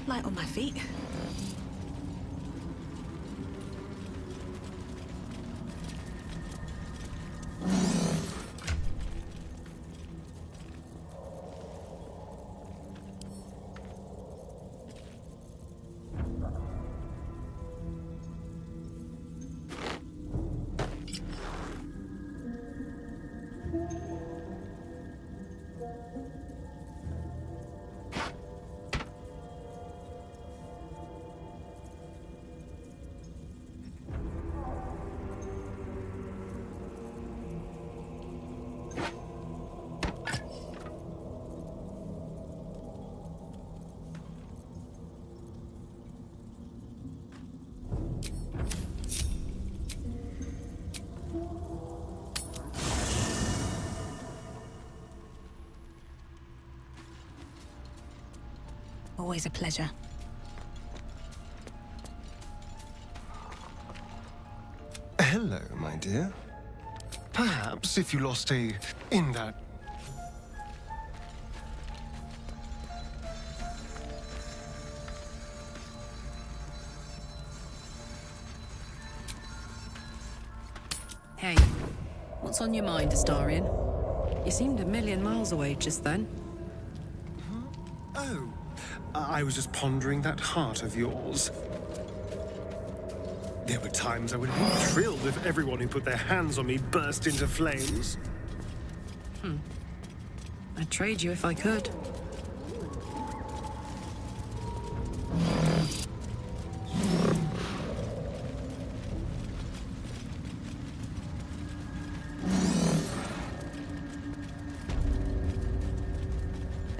Light on my feet. Always a pleasure. Hello, my dear. Perhaps if you lost in that... Hey, what's on your mind, Astarion? You seemed a million miles away just then. Oh, I was just pondering that heart of yours. There were times I would have been thrilled if everyone who put their hands on me burst into flames. I'd trade you if I could.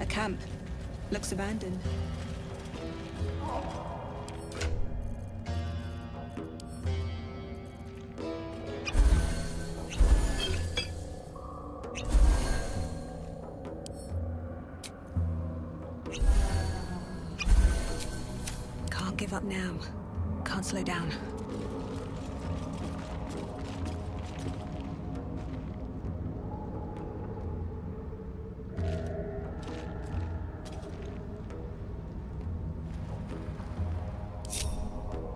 A camp. Looks abandoned. Can't give up now. Can't slow down.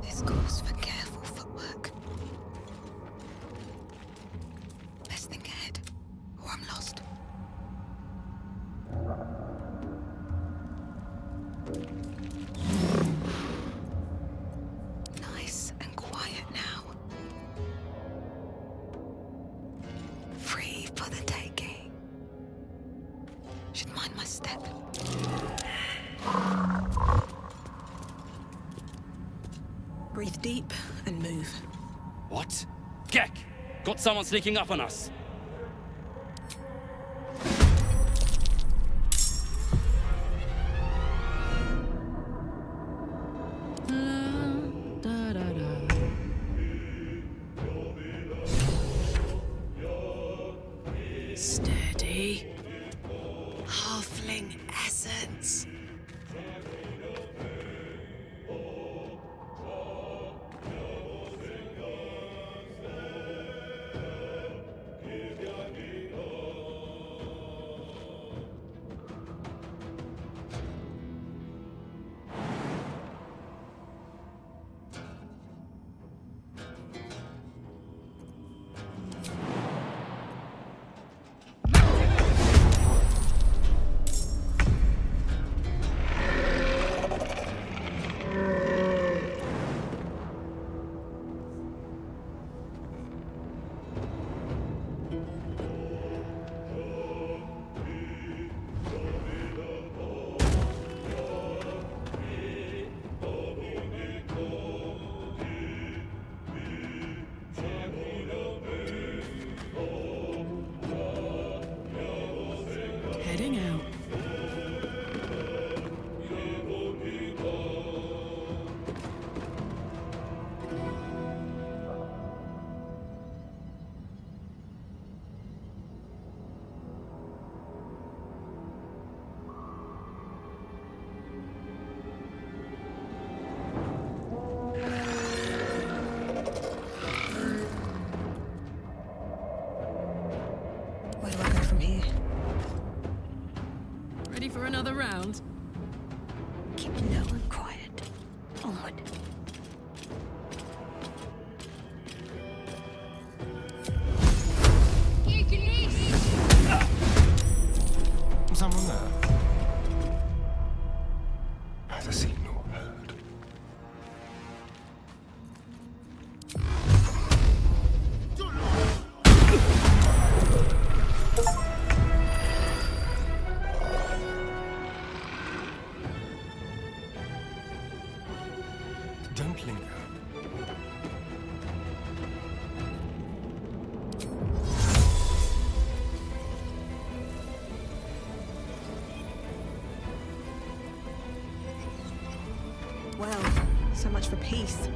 This calls for careful footwork. Best think ahead, or I'm lost. Nice and quiet now. Free for the taking. Should mind my step. Breathe deep and move. What? Gek! Got someone sneaking up on us. Sturdy. Halfling essence. Quiet. Onward. Someone there? Neither seen nor heard. Don't linger. Well, so much for peace.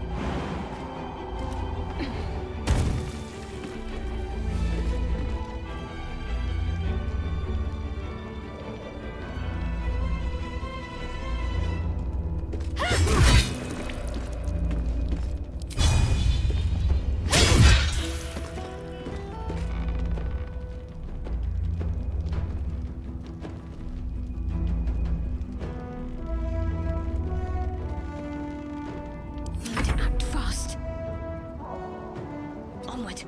Need to act fast. Onward.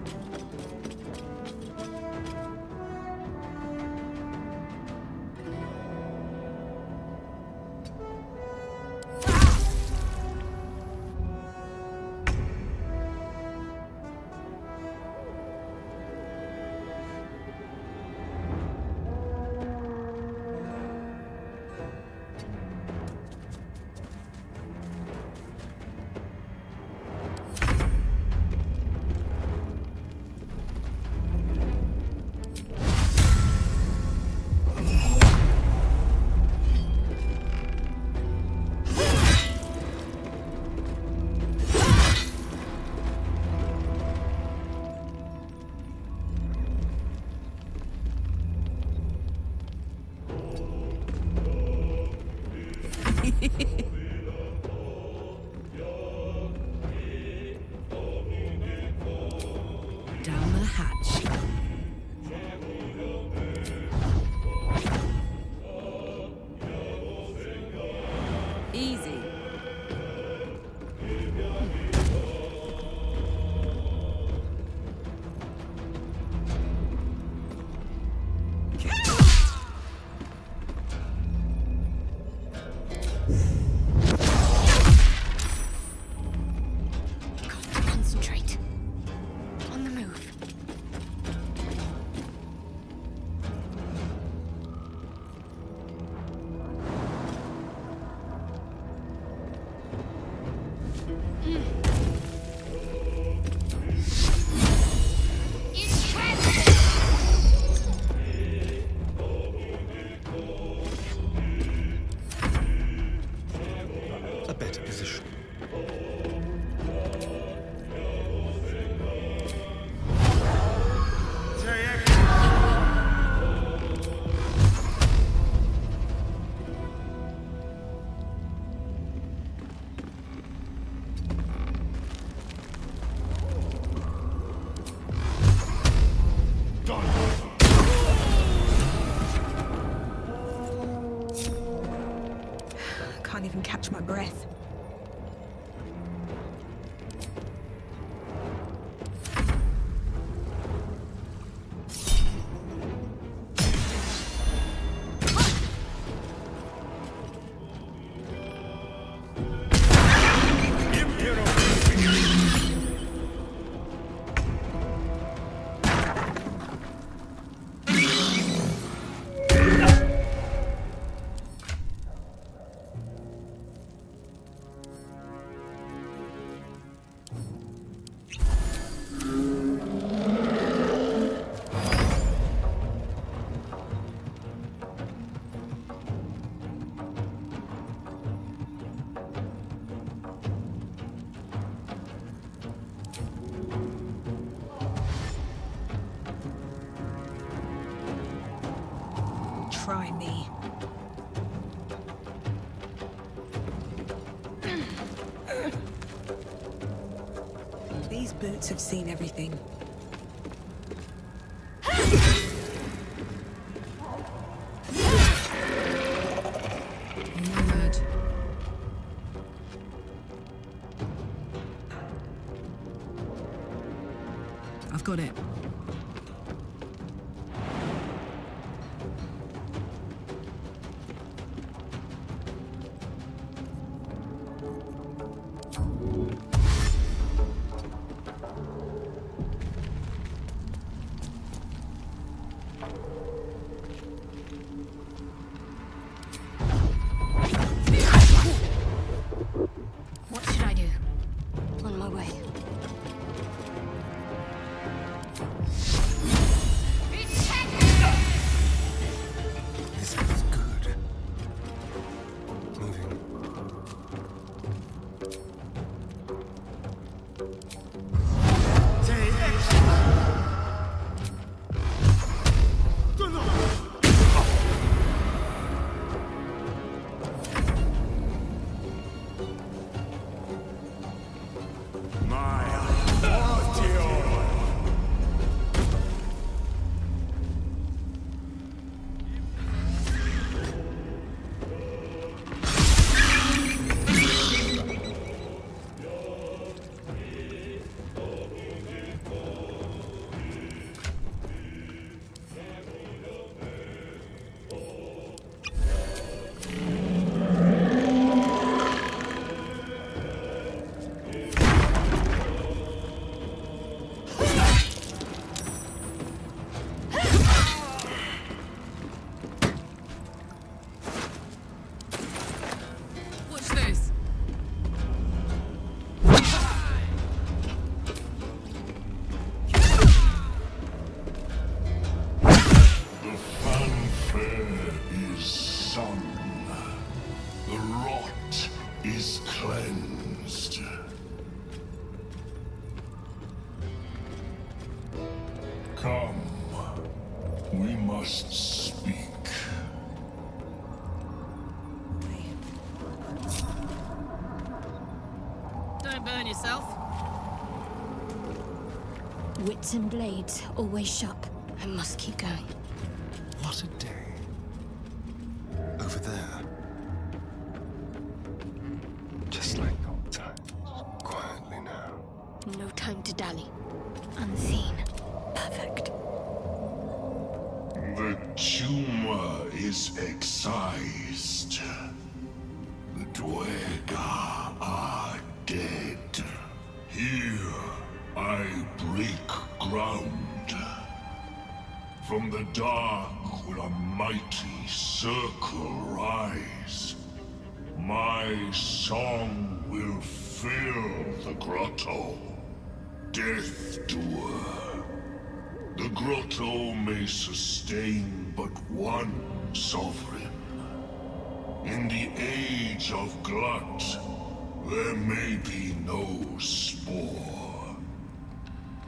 Down the hatch. Easy. Got to concentrate. On the move. A better position. Can't even catch my breath. Try me. These boots have seen everything. Onward. I've got it. What should I do? On my way. This feels good. Moving. Watch this. The fanfare is sung. The rot is cleansed. Come, we must speak. Don't burn yourself. Wits and blades, always sharp. I must keep going. What a day. Over there. Just like old times. Quietly now. No time to dally. Unseen. Perfect. The tumor is excised. The Dwerga are dead. Here I break ground. From the dark will a mighty circle rise. My song will fill the grotto. Death Doer. The grotto may sustain but one sovereign. In the age of glut, there may be no spore.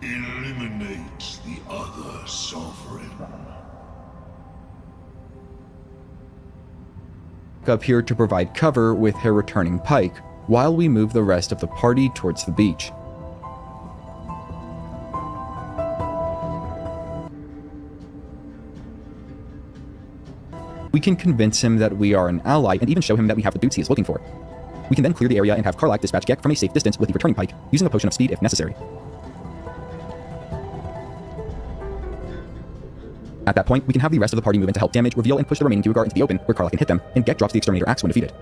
Eliminate the other sovereign. Up here to provide cover with her returning pike, while we move the rest of the party towards the beach. We can convince him that we are an ally and even show him that we have the boots he is looking for. We can then clear the area and have Karlach dispatch Gek from a safe distance with the returning pike, using a potion of speed if necessary. At that point, we can have the rest of the party move in to help damage, reveal, and push the remaining Duergar into the open, where Karlach can hit them, and Gek drops the Exterminator Axe when defeated.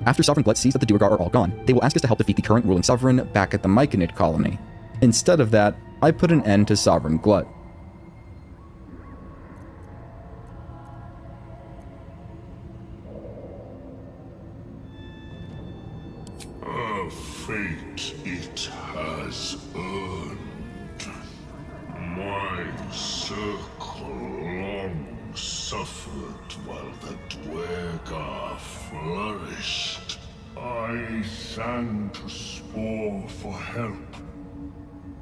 After Sovereign Glut sees that the Duergar are all gone, they will ask us to help defeat the current ruling Sovereign back at the Myconid colony. Instead of that, I put an end to Sovereign Glut. A fate it has earned. My circle long suffered while the Dwerga flourished. I sang to Spore for help,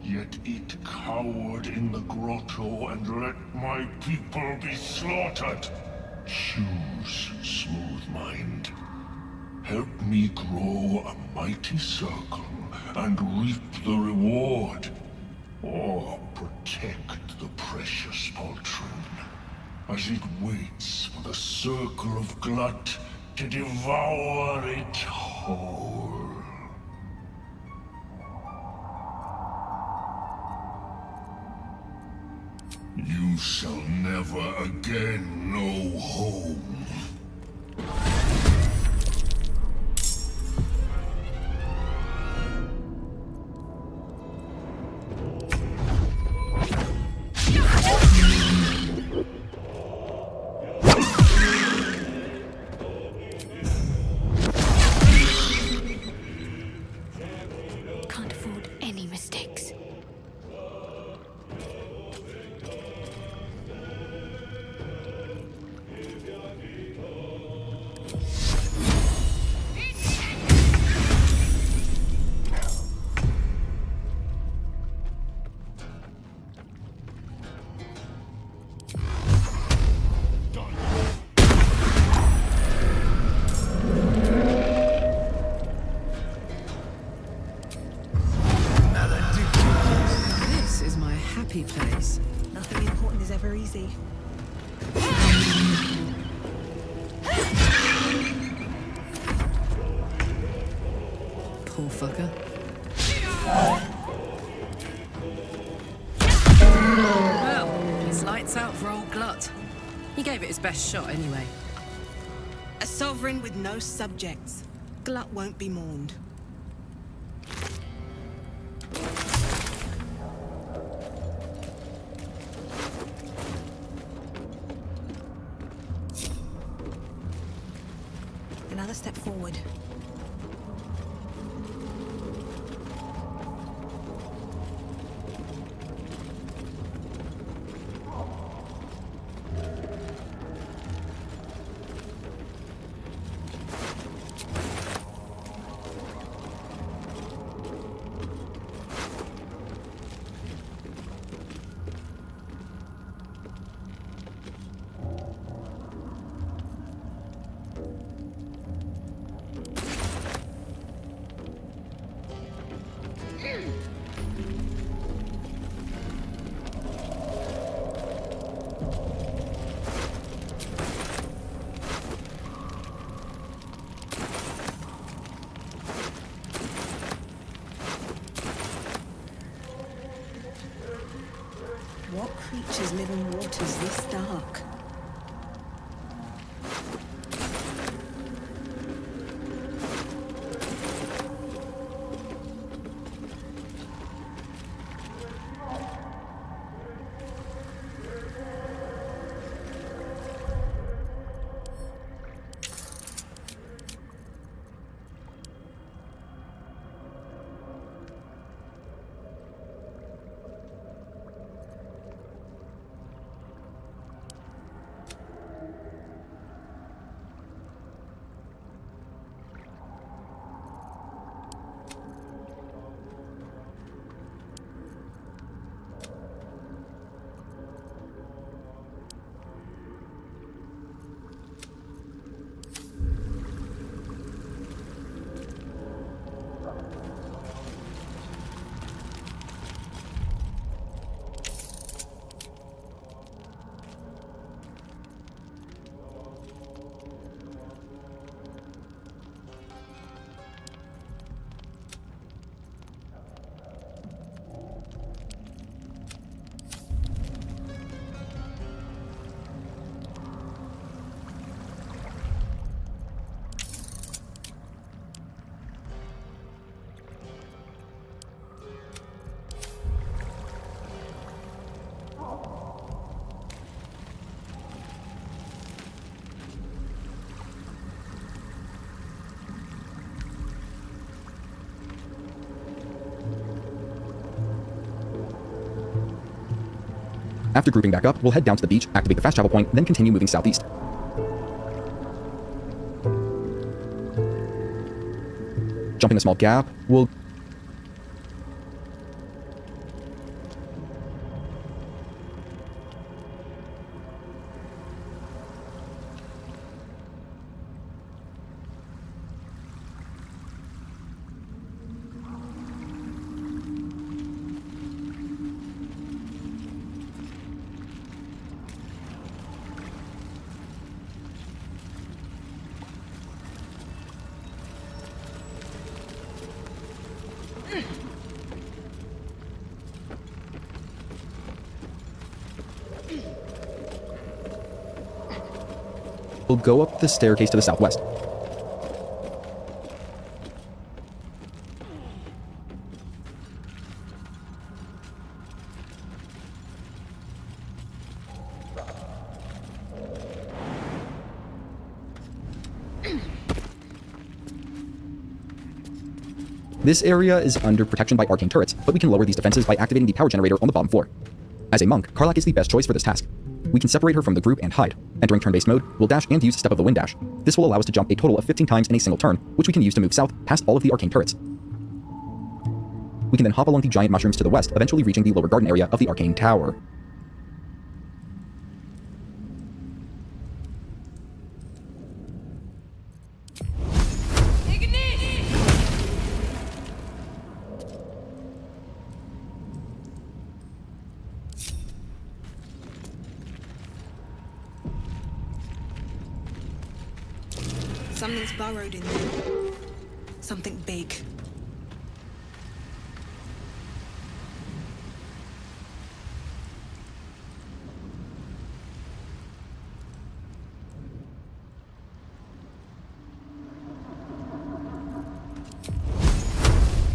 yet it cowered in the grotto and let my people be slaughtered. Choose, Smooth Mind. Help me grow a mighty circle and reap the reward, or protect the precious poltroon as it waits for the circle of glut to devour it whole. shall never again know home. Can't afford any mistakes. This is my happy place. Nothing important is ever easy. Poor fucker. Well, it's lights out for old Glut. He gave it his best shot anyway. A sovereign with no subjects. Glut won't be mourned. Another step forward. What creatures live in waters this dark? After grouping back up, we'll head down to the beach, activate the fast travel point, then continue moving southeast. Jumping a small gap, we'll We'll go up the staircase to the southwest. This area is under protection by arcane turrets, but we can lower these defenses by activating the power generator on the bottom floor. As a monk, Karlach is the best choice for this task. We can separate her from the group and hide. Entering turn-based mode, we'll dash and use Step of the Wind dash. This will allow us to jump a total of 15 times in a single turn, which we can use to move south past all of the arcane turrets. We can then hop along the giant mushrooms to the west, eventually reaching the lower garden area of the arcane tower. Something's burrowed in there. Something big.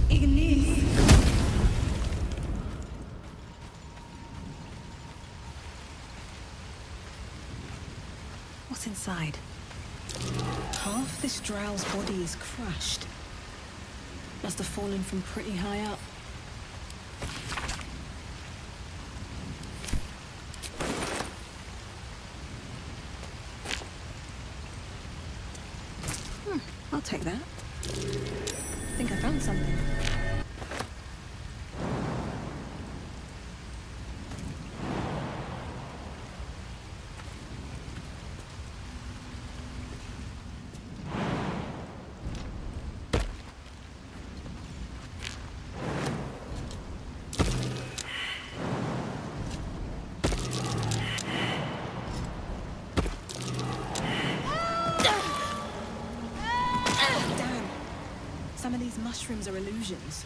Ignis. What's inside? Half this drow's body is crushed. Must have fallen from pretty high up. I'll take that. I think I found something. Some of these mushrooms are illusions.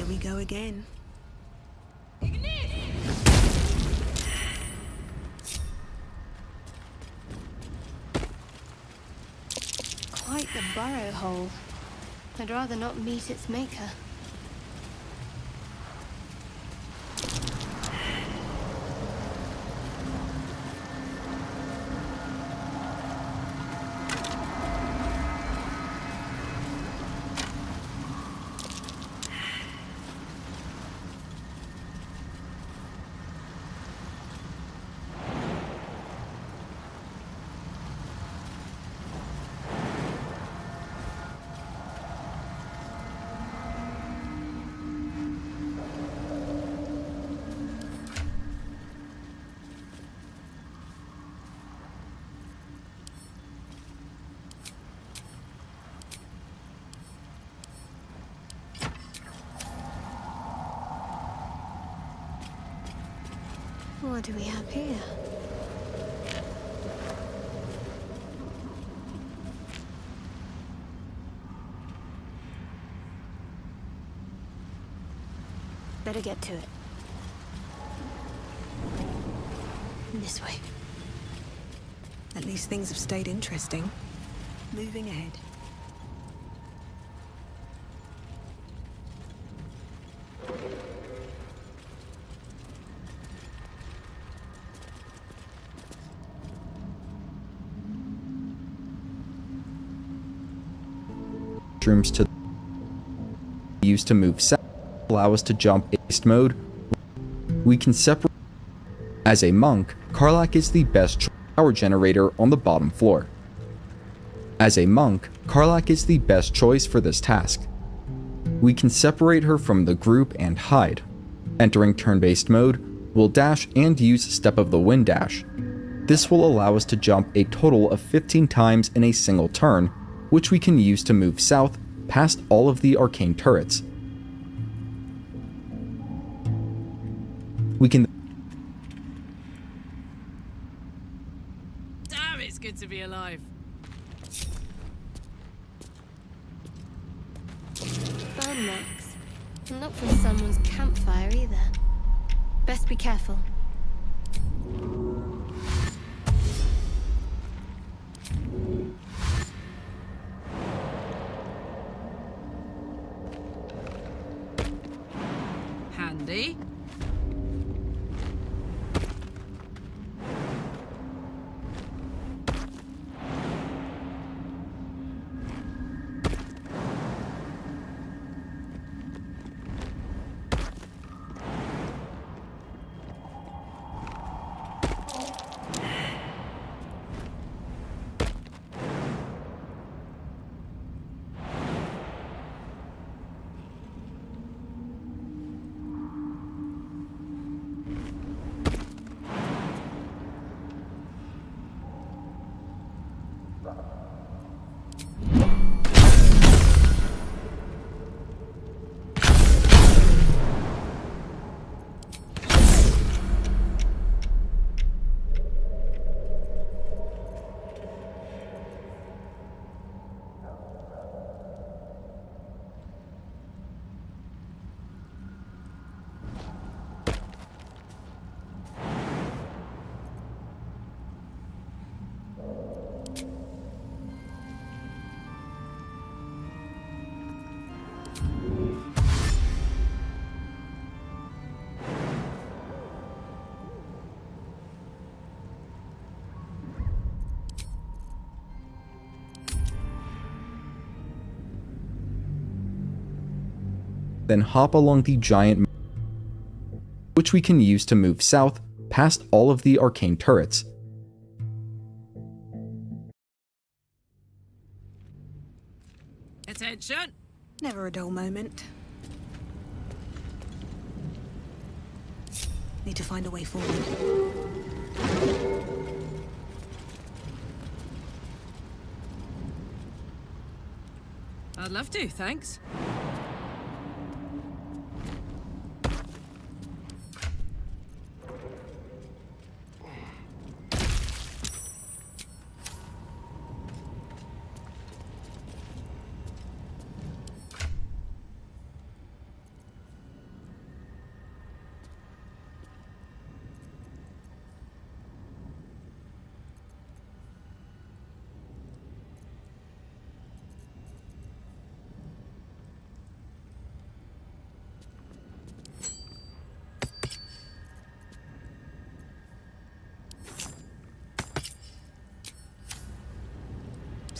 We go again. Quite the burrow hole. I'd rather not meet its maker. What do we have here? Better get to it. This way. At least things have stayed interesting. Moving ahead. Rooms to use to move south, allow us to jump east mode. We can separate. As a monk, Karlach is the best power generator on the bottom floor. As a monk, Karlach is the best choice for this task. We can separate her from the group and hide. Entering turn-based mode, we'll dash and use Step of the Wind dash. This will allow us to jump a total of 15 times in a single turn, which we can use to move south past all of the arcane turrets. We can Damn, it's good to be alive. Burn marks. Not from someone's campfire either. Best be careful. Handy. then hop along the giant, which we can use to move south past all of the arcane turrets. Attention! Never a dull moment. Need to find a way forward. I'd love to, thanks.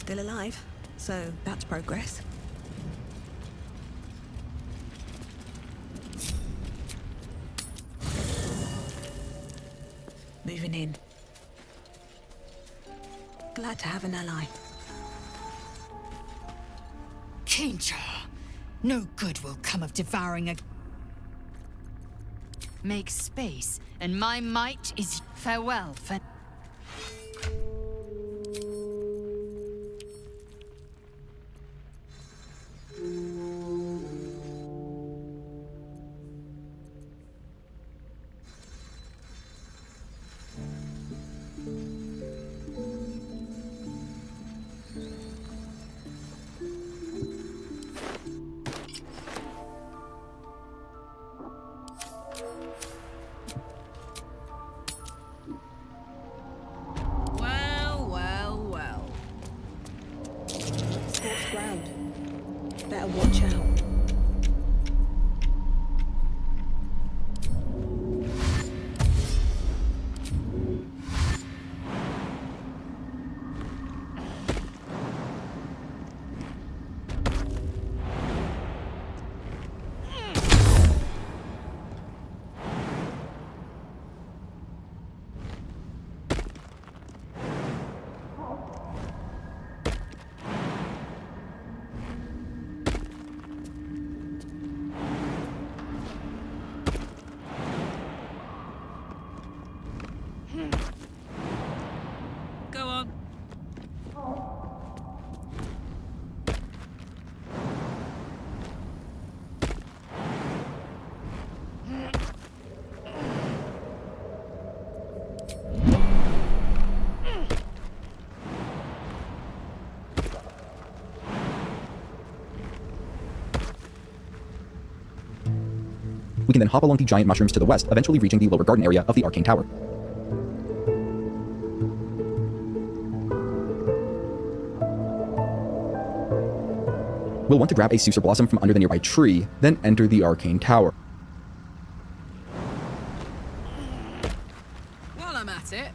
Still alive, so that's progress. Moving in. Glad to have an ally. Danger! No good will come of devouring a... Make space, and my might is farewell for... watch out. Go on. We can then hop along the giant mushrooms to the west, eventually reaching the lower garden area of the Arcane Tower. We'll want to grab a Sucer Blossom from under the nearby tree, then enter the Arcane Tower. While I'm at it.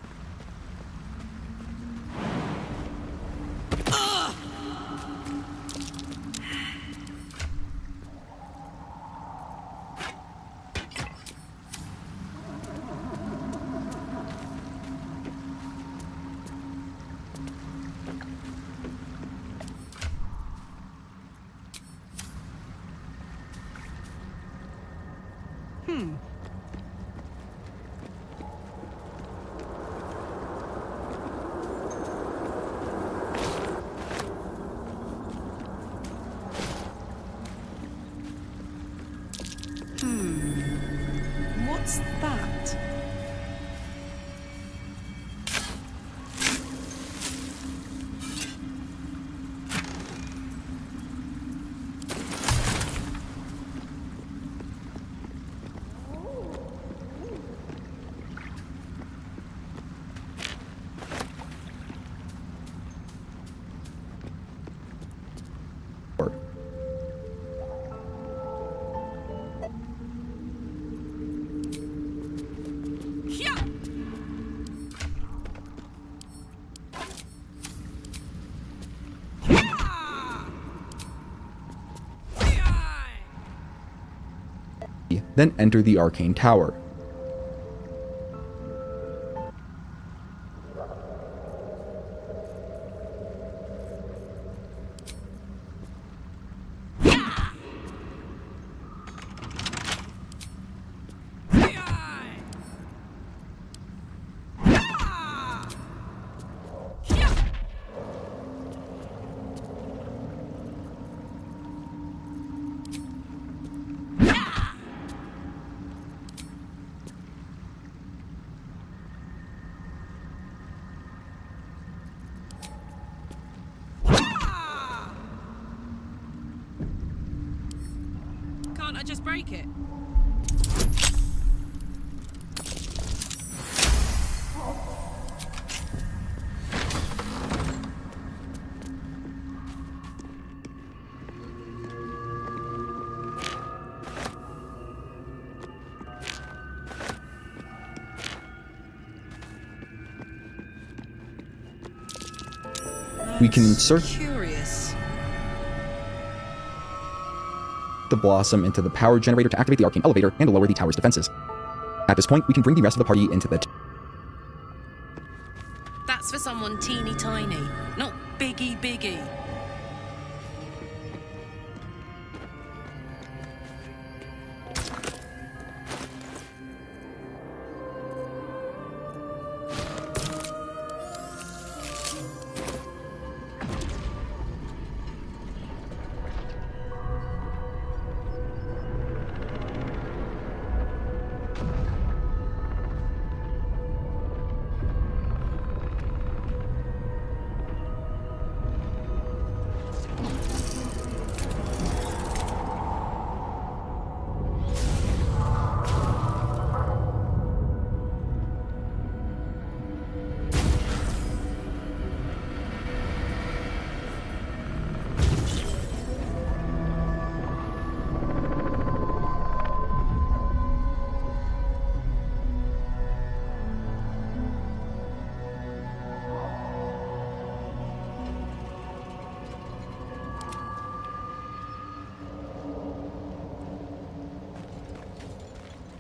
What's that? Then enter the Arcane Tower. Can't I just break it? We can insert Curious. the blossom into the power generator to activate the arcane elevator and lower the tower's defenses. At this point, we can bring the rest of the party into the That's for someone teeny tiny, not biggie biggie.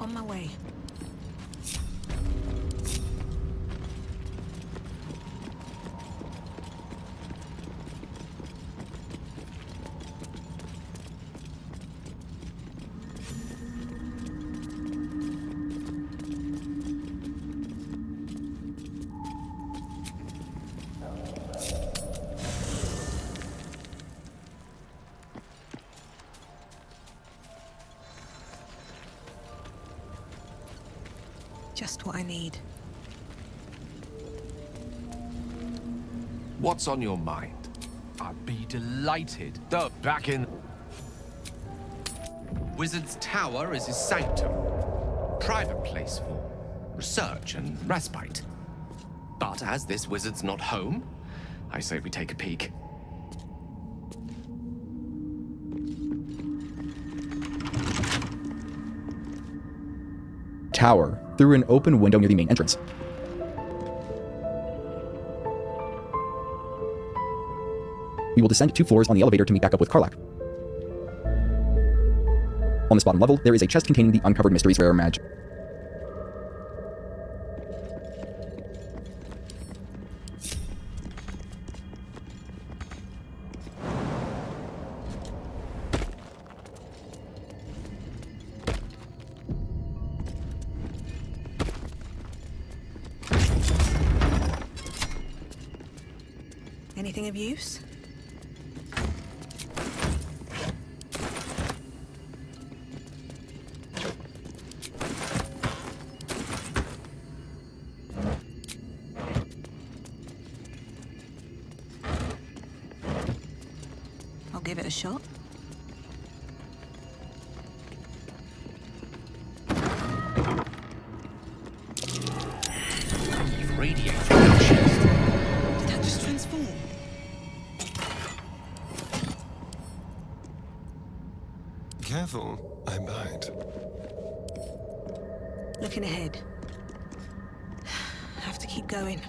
On my way. Just what I need. What's on your mind? I'd be delighted. Though back in... Wizard's Tower is his sanctum. Private place for research and respite. But as this wizard's not home, I say we take a peek. Tower, through an open window near the main entrance. We will descend 2 floors on the elevator to meet back up with Karlach. On this bottom level, there is a chest containing the uncovered mysteries rare magic. Anything of use? I'll give it a shot. You've radiated the chest. Did that just transform? Careful, I bite. Looking ahead. Have to keep going.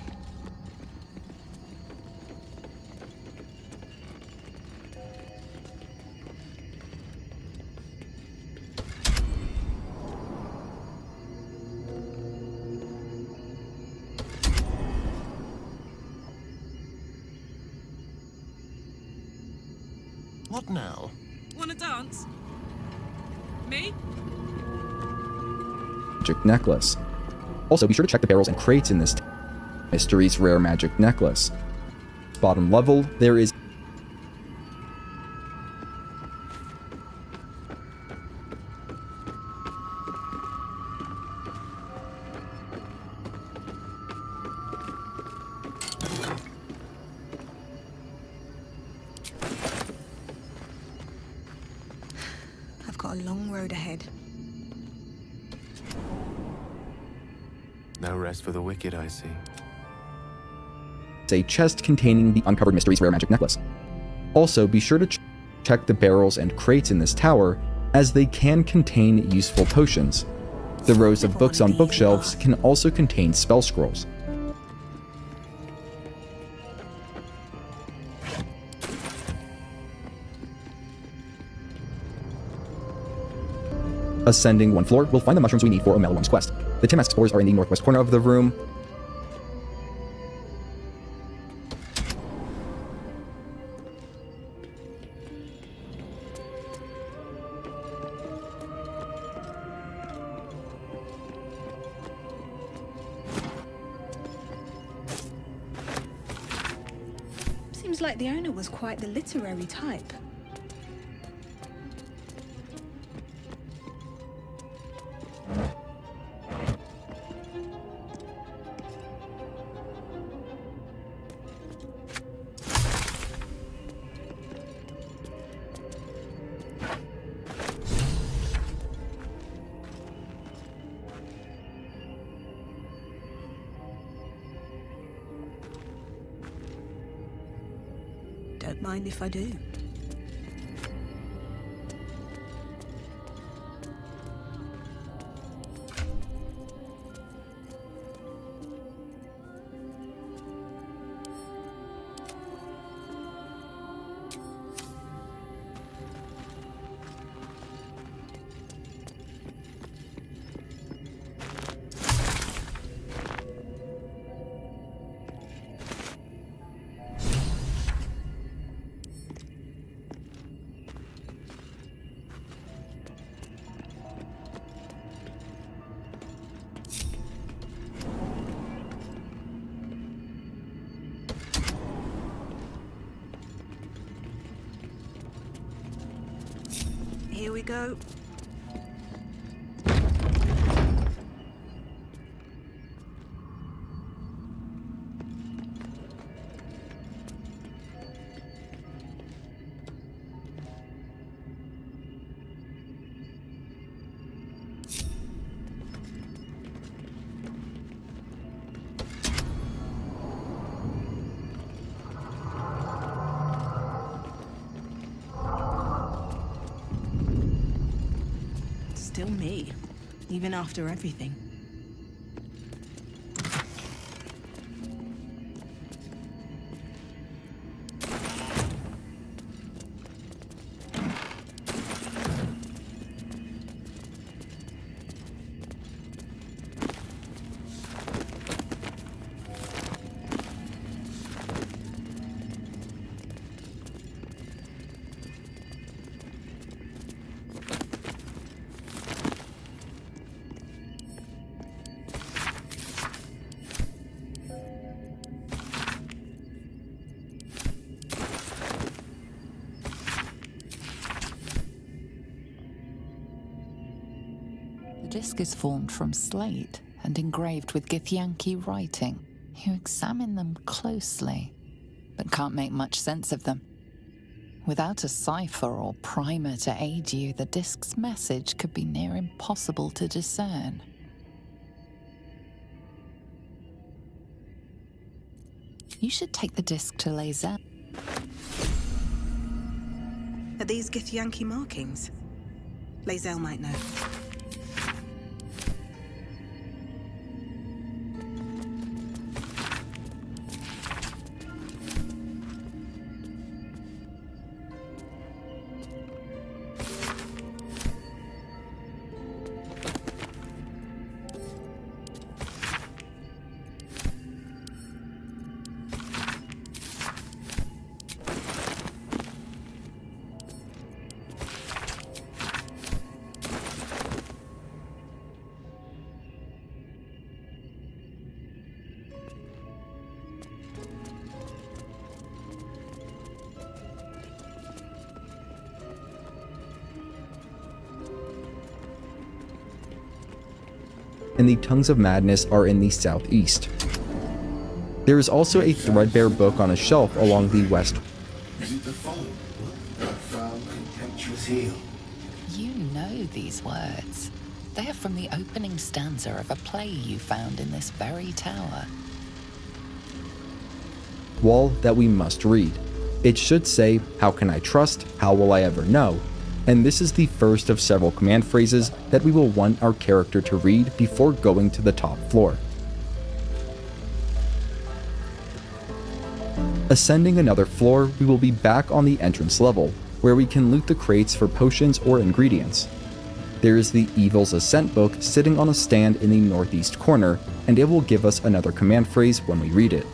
What now? Wanna dance? Me? Magic necklace. Also, be sure to check the barrels and crates in this mysteries rare magic necklace. Bottom level, there is I've got a long road ahead. No rest for the wicked, I see. a chest containing the uncovered mysteries rare magic necklace. Also, be sure to check the barrels and crates in this tower, as they can contain useful potions. The rows of books on bookshelves can also contain spell scrolls. Ascending 1 floor, we'll find the mushrooms we need for Omelworm's quest. The Timask spores are in the northwest corner of the room. Seems like the owner was quite the literary type. Don't mind if I do. Here we go. Still me, even after everything. The disc is formed from slate and engraved with Githyanki writing. You examine them closely, but can't make much sense of them. Without a cipher or primer to aid you, the disc's message could be near impossible to discern. You should take the disc to Lae'zel. Are these Githyanki markings? Lae'zel might know. And the Tongues of Madness are in the southeast. There is also a threadbare book on a shelf along the west. Is it the fold? That foul, contemptuous heel? You know these words. They are from the opening stanza of a play you found in this very tower. Wall that we must read. It should say, "How can I trust? How will I ever know?" And this is the first of several command phrases that we will want our character to read before going to the top floor. Ascending another floor, we will be back on the entrance level, where we can loot the crates for potions or ingredients. There is the Evil's Ascent book sitting on a stand in the northeast corner, and it will give us another command phrase when we read it.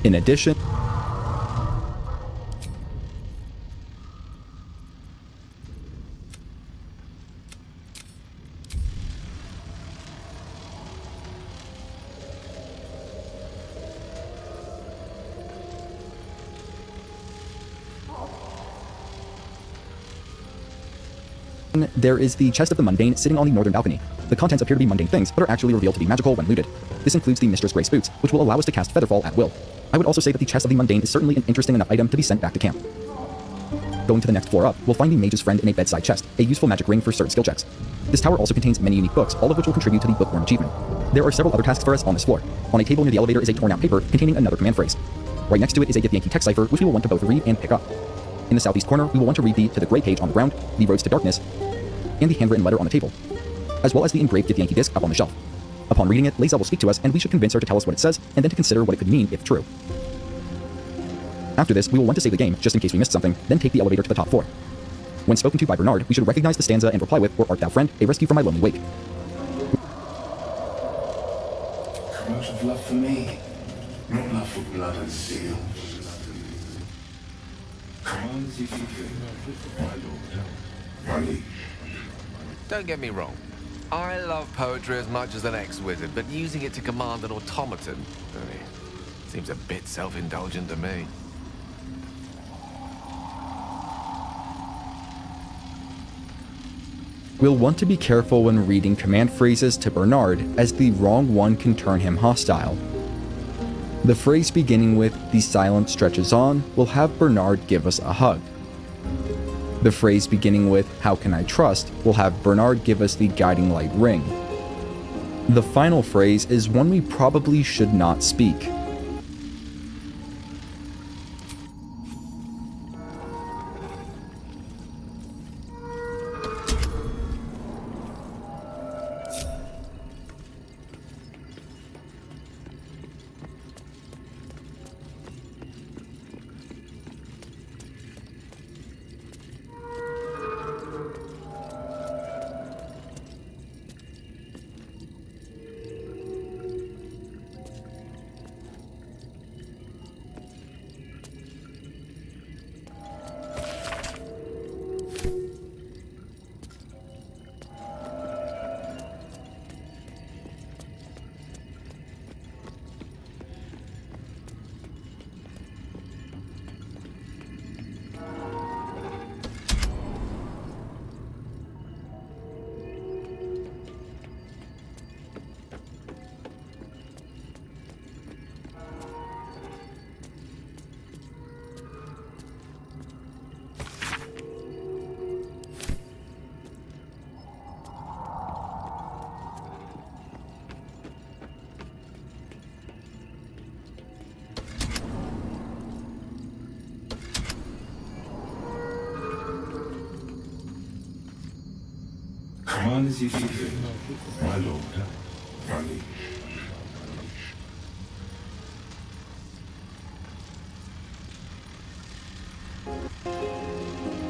In addition, there is the Chest of the Mundane sitting on the northern balcony. The contents appear to be mundane things, but are actually revealed to be magical when looted. This includes the Mistress Grace boots, which will allow us to cast Featherfall at will. I would also say that the Chest of the Mundane is certainly an interesting enough item to be sent back to camp. Going to the next floor up, we'll find the Mage's Friend in a bedside chest, a useful magic ring for certain skill checks. This tower also contains many unique books, all of which will contribute to the Bookworm achievement. There are several other tasks for us on this floor. On a table near the elevator is a torn out paper containing another command phrase. Right next to it is a Githyanki text cipher, which we will want to both read and pick up. In the southeast corner, we will want to read the To the Grey page on the ground, the Roads to Darkness, and the handwritten letter on the table, as well as the engraved Githyanki disc up on the shelf. Upon reading it, Lae'zel will speak to us, and we should convince her to tell us what it says, and then to consider what it could mean if true. After this, we will want to save the game, just in case we missed something, then take the elevator to the top floor. When spoken to by Bernard, we should recognize the stanza and reply with, "Or art thou friend, a rescue from my lonely wake." Out of love for me, not love for blood and steel. Commands if you think, my lord, my liege. Don't get me wrong. I love poetry as much as an ex-wizard, but using it to command an automaton, seems a bit self-indulgent to me. We'll want to be careful when reading command phrases to Bernard, as the wrong one can turn him hostile. The phrase beginning with "the silence stretches on" will have Bernard give us a hug. The phrase beginning with "how can I trust" will have Bernard give us the guiding light ring. The final phrase is one we probably should not speak. Command as you see fit, my lord. Rally.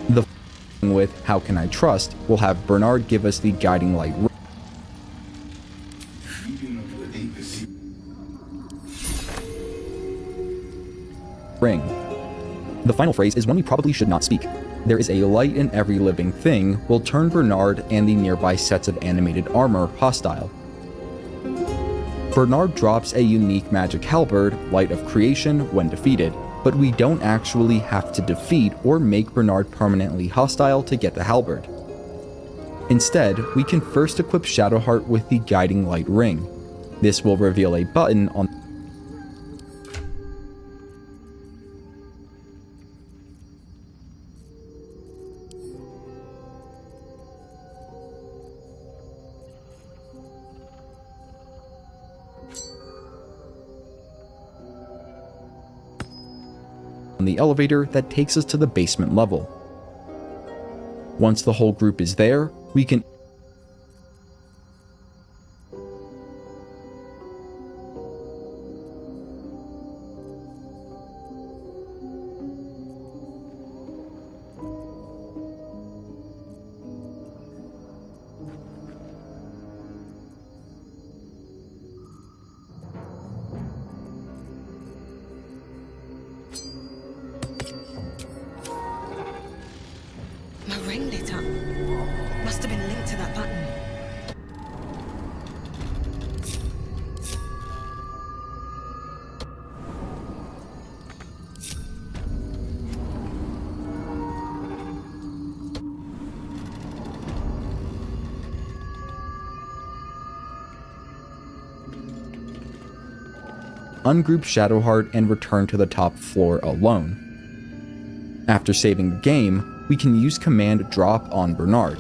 The with "how can I trust" will have Bernard give us the guiding light ring. The final phrase is one we probably should not speak. "There is a light in every living thing" will turn Bernard and the nearby sets of animated armor hostile. Bernard drops a unique magic halberd, Light of Creation, when defeated, but we don't actually have to defeat or make Bernard permanently hostile to get the halberd. Instead, we can first equip Shadowheart with the Guiding Light Ring. This will reveal a button on the elevator that takes us to the basement level. Once the whole group is there, we can My ring lit up. Must have been linked to that button. ungroup Shadowheart and return to the top floor alone. After saving the game, we can use command drop on Bernard.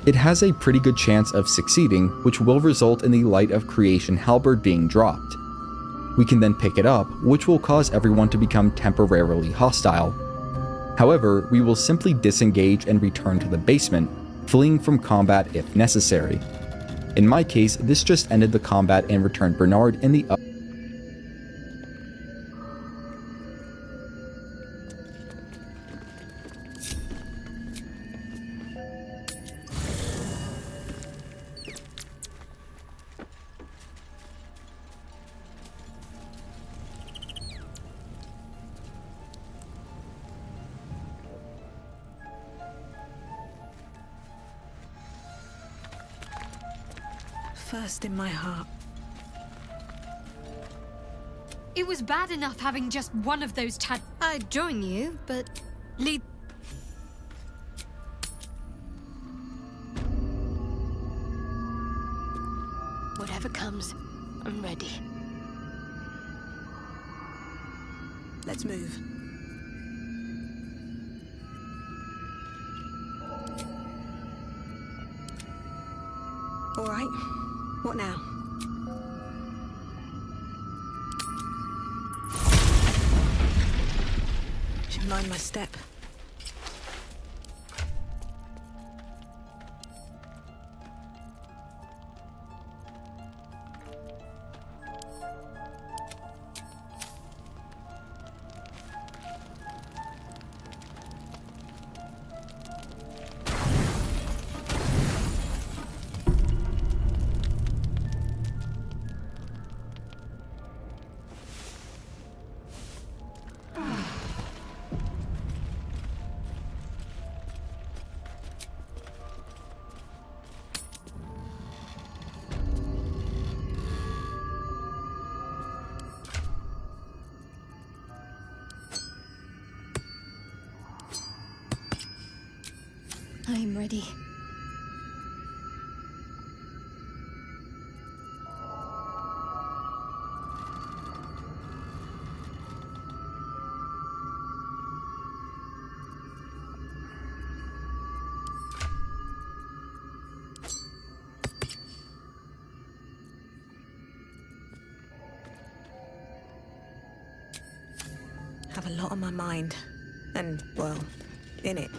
It has a pretty good chance of succeeding, which will result in the Light of Creation halberd being dropped. We can then pick it up, which will cause everyone to become temporarily hostile. However, we will simply disengage and return to the basement, fleeing from combat if necessary. In my case, this just ended the combat and returned Bernard in the First in my heart. It was bad enough having just one of those I'd join you, but lead. Whatever comes, I'm ready. Let's move. All right. What now? Should mind my step. I'm ready. Have a lot on my mind. And, well, in it.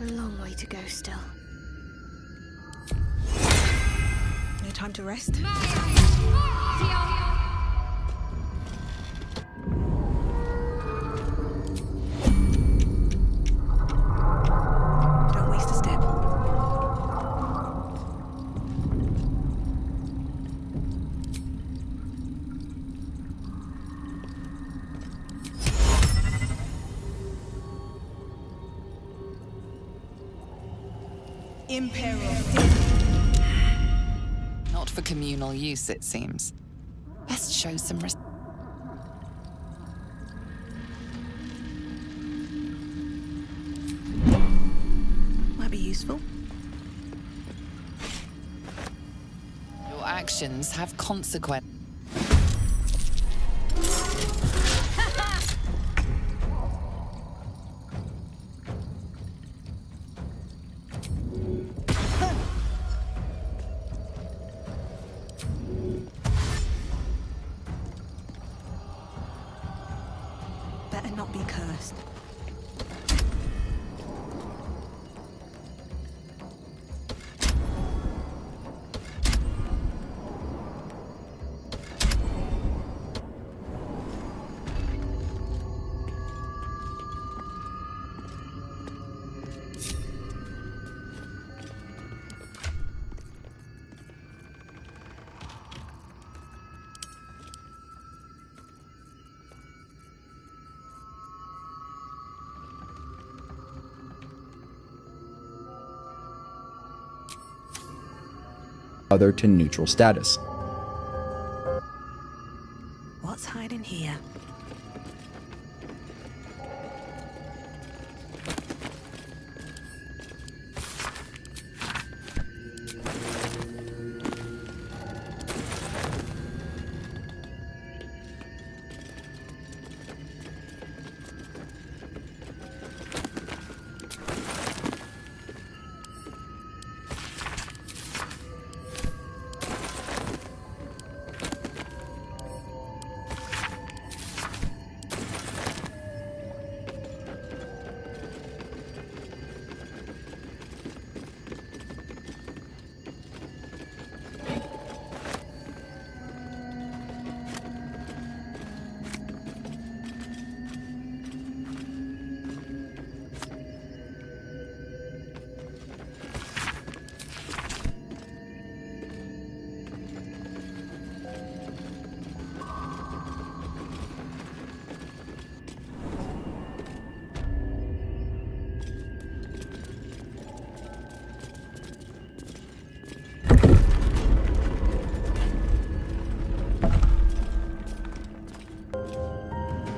A long way to go still. No time to rest? Don't waste a step. Not for communal use, it seems. Best show some Might be useful. Your actions have consequences. Better not be cursed. Other to neutral status. What's hiding here?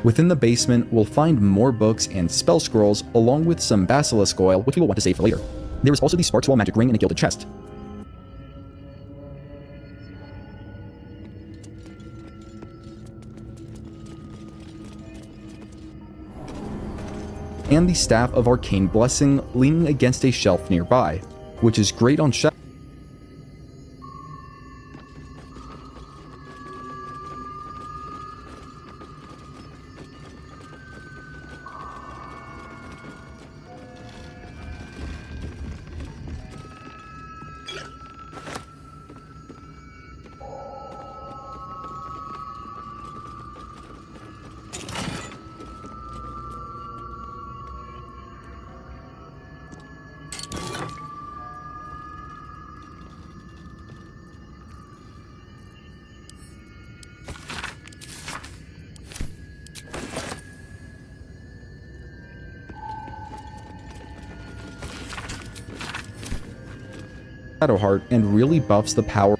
Within the basement, we'll find more books and spell scrolls, along with some basilisk oil, which we will want to save for later. There is also the Sparkswall magic ring in a gilded chest. And the Staff of Arcane Blessing leaning against a shelf nearby, which is great on Shadowheart and really buffs the power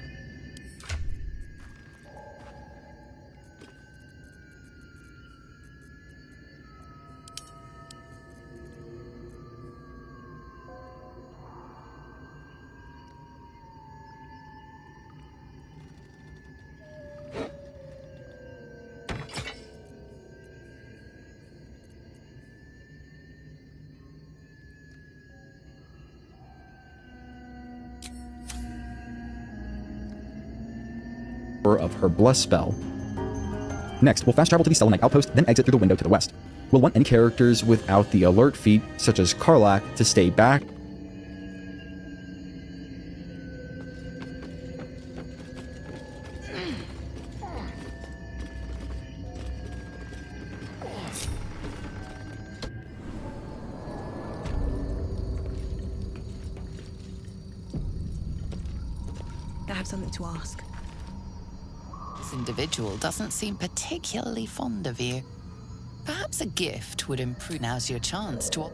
of her Bless spell. Next, we'll fast travel to the Selenite Outpost, then exit through the window to the west. We'll want any characters without the alert feat, such as Karlach, to stay back. I have something to ask. This individual doesn't seem particularly fond of you. Perhaps a gift would improve. Now's your chance to...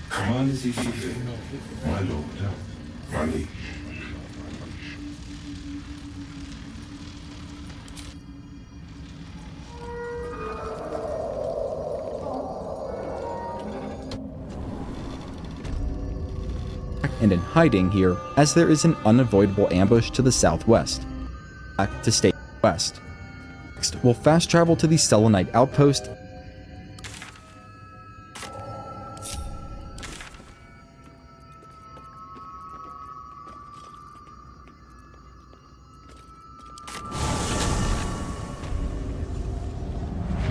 Command as you see fit, my lord, my liege. And in hiding here, as there is an unavoidable ambush to the southwest. Back to stay west. Next, we'll fast travel to the Selenite Outpost.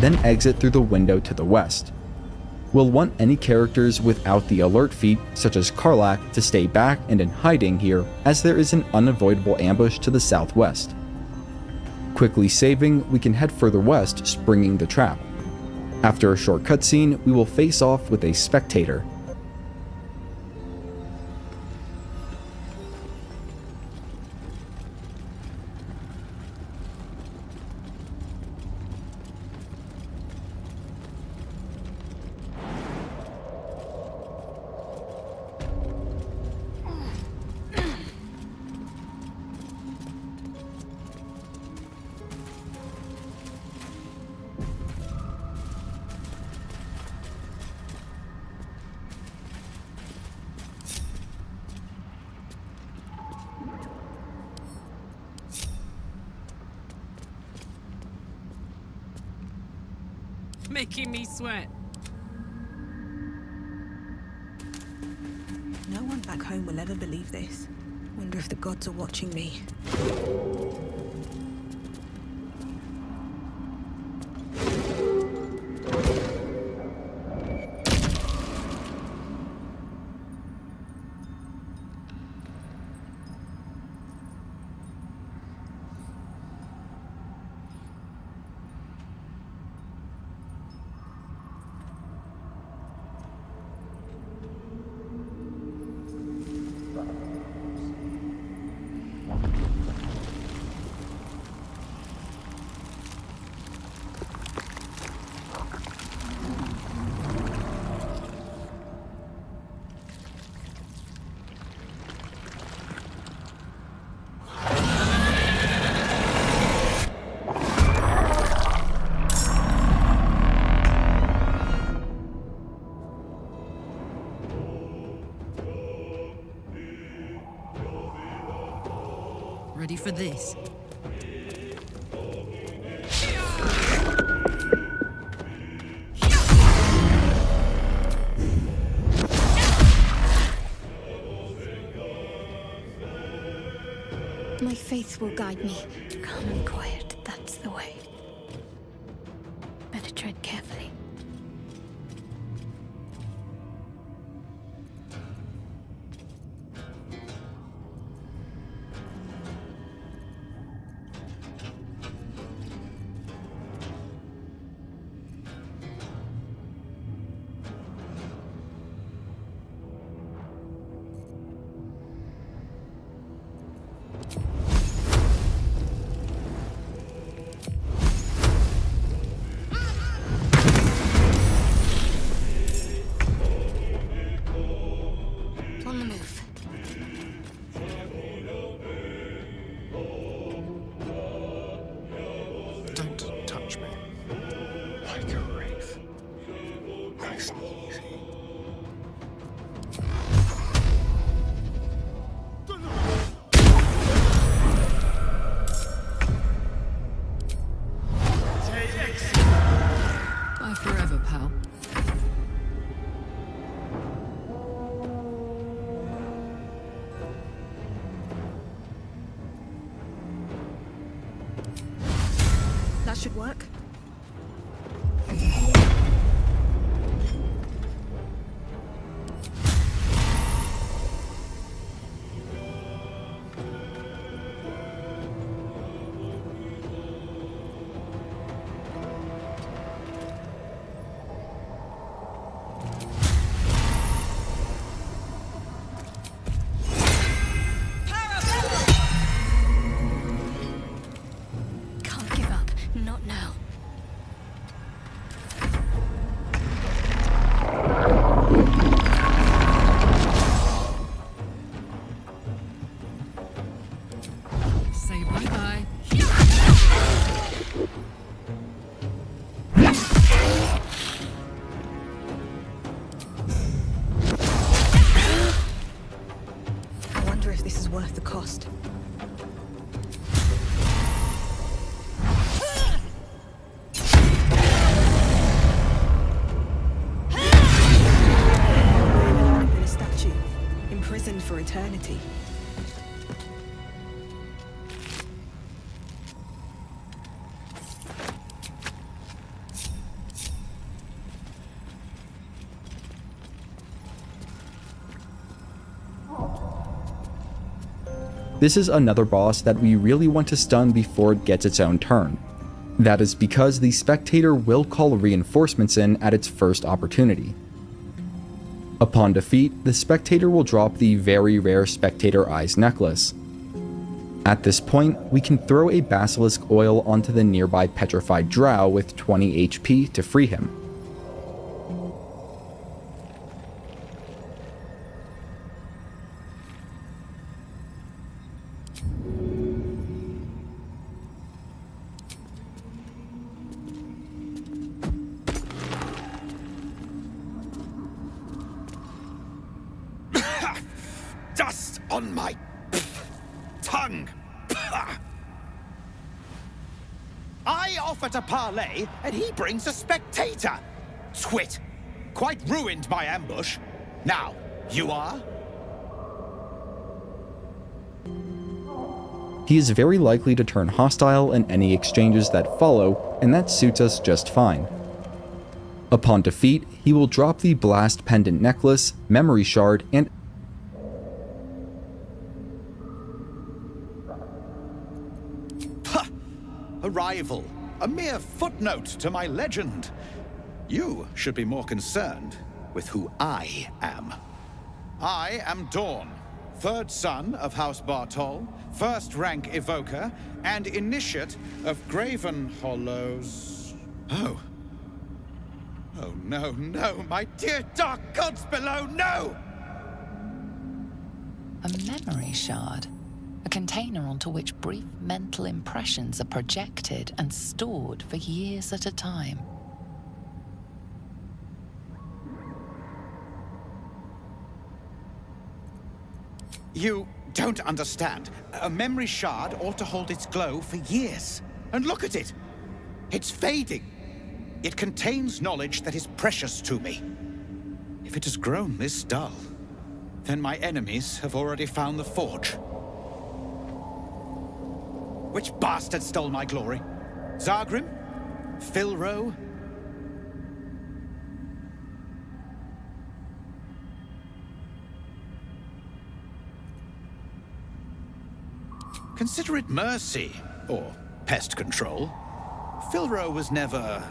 Then exit through the window to the west. We'll want any characters without the alert feat, such as Karlach, to stay back and in hiding here, as there is an unavoidable ambush to the southwest. Quickly saving, we can head further west, springing the trap. After a short cutscene, we will face off with a spectator. Making me sweat. No one back home will ever believe this. Wonder if the gods are watching me. Ready for this? My faith will guide me. Calm and quiet, that's the way. Better tread carefully. On the move. Don't touch me. Like a wraith. Nice and easy. Bye forever, pal. That should work. Can't give up. Not now. Say bye-bye. I wonder if this is worth the cost. In a statue, imprisoned for eternity. This is another boss that we really want to stun before it gets its own turn. That is because the Spectator will call reinforcements in at its first opportunity. Upon defeat, the Spectator will drop the very rare Spectator Eyes necklace. At this point, we can throw a Basilisk Oil onto the nearby petrified drow with 20 HP to free him. Dust on my tongue. I offer to parley, and he brings a spectator. Twit. Quite ruined my ambush. Now, you are? He is very likely to turn hostile in any exchanges that follow, and that suits us just fine. Upon defeat, he will drop the Blast Pendant Necklace, Memory Shard, and A rival. A mere footnote to my legend. You should be more concerned with who I am. I am Dawn, third son of House Bartol, first rank evoker, and initiate of Graven Hollows. Oh. Oh, no, no, my dear dark gods below, no! A memory shard. A container onto which brief mental impressions are projected and stored for years at a time. You don't understand. A memory shard ought to hold its glow for years. And look at it! It's fading. It contains knowledge that is precious to me. If it has grown this dull, then my enemies have already found the forge. Which bastard stole my glory? Zargrim? Philro? Consider it mercy, or pest control. Philro was never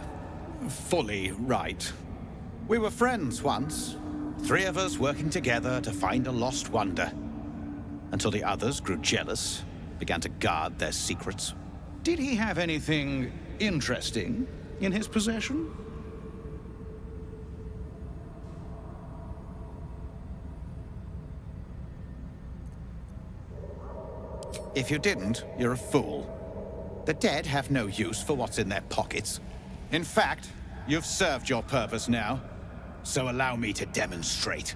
fully right. We were friends once. 3 of us working together to find a lost wonder. Until the others grew jealous, began to guard their secrets. Did he have anything interesting in his possession? If you didn't, you're a fool. The dead have no use for what's in their pockets. In fact, you've served your purpose now, so allow me to demonstrate.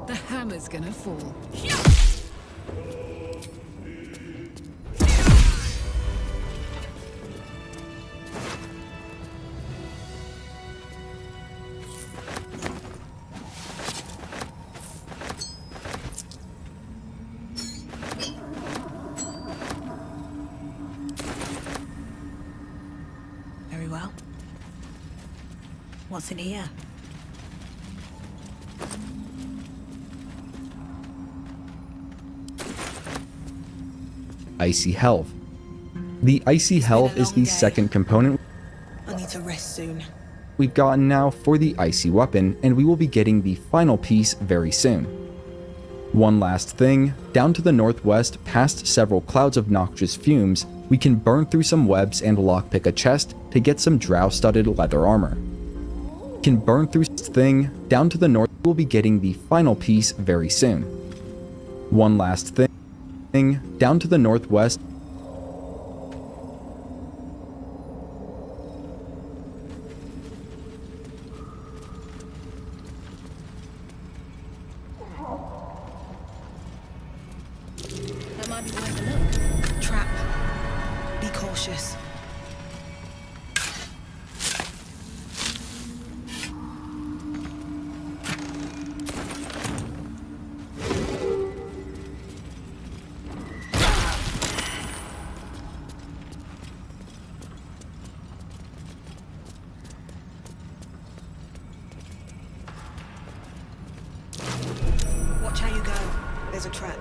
The hammer's gonna fall. Very well. What's in here? Icy Helve. The Icy Helve is the second component I need to rest soon. we've gotten now for the Icy Weapon, and we will be getting the final piece very soon. One last thing, down to the northwest, past several clouds of noxious fumes, we can burn through some webs and lockpick a chest to get some drow-studded leather armor. Can burn through this thing, down to the north, we'll be getting the final piece very soon. One last thing, down to the northwest, That might be worth a look. Trap. Be cautious. Watch how you go. There's a trap.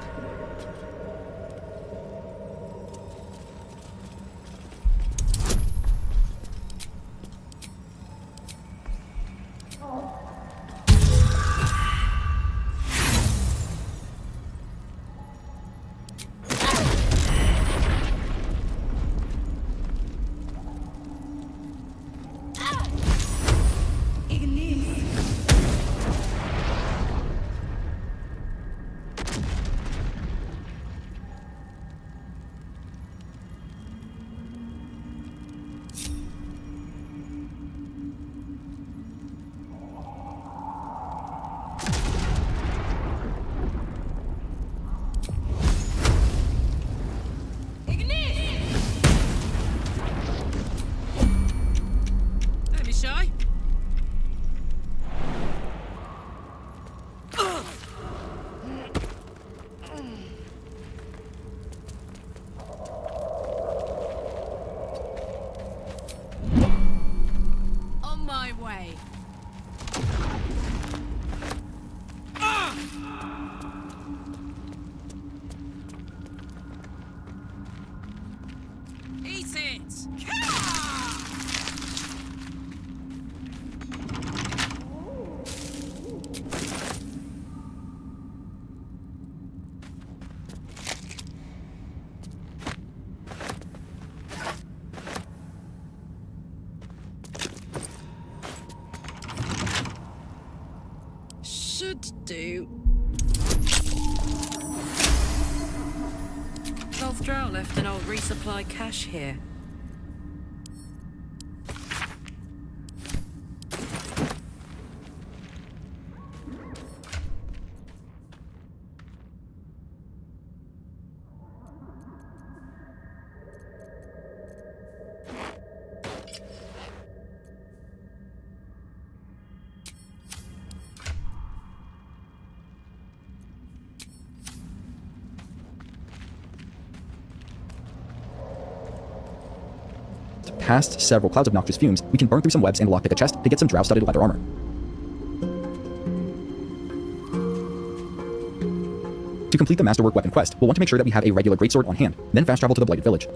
Don't be shy. On my way. Eat it! Should do. 12th Drow left an old resupply cache here. past several clouds of noxious fumes, we can burn through some webs and lockpick a chest to get some drow-studded leather armor. To complete the Masterwork weapon quest, we'll want to make sure that we have a regular greatsword on hand, then fast travel to the Blighted Village.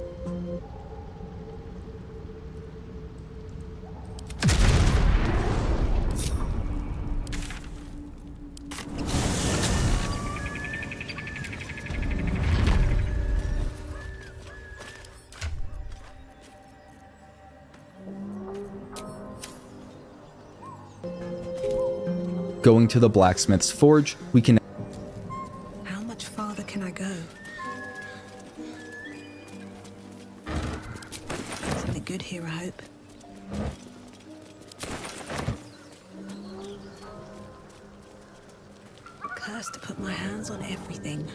Going to the blacksmith's forge, we can... How much farther can I go? Something good here, I hope. Cursed to put my hands on everything.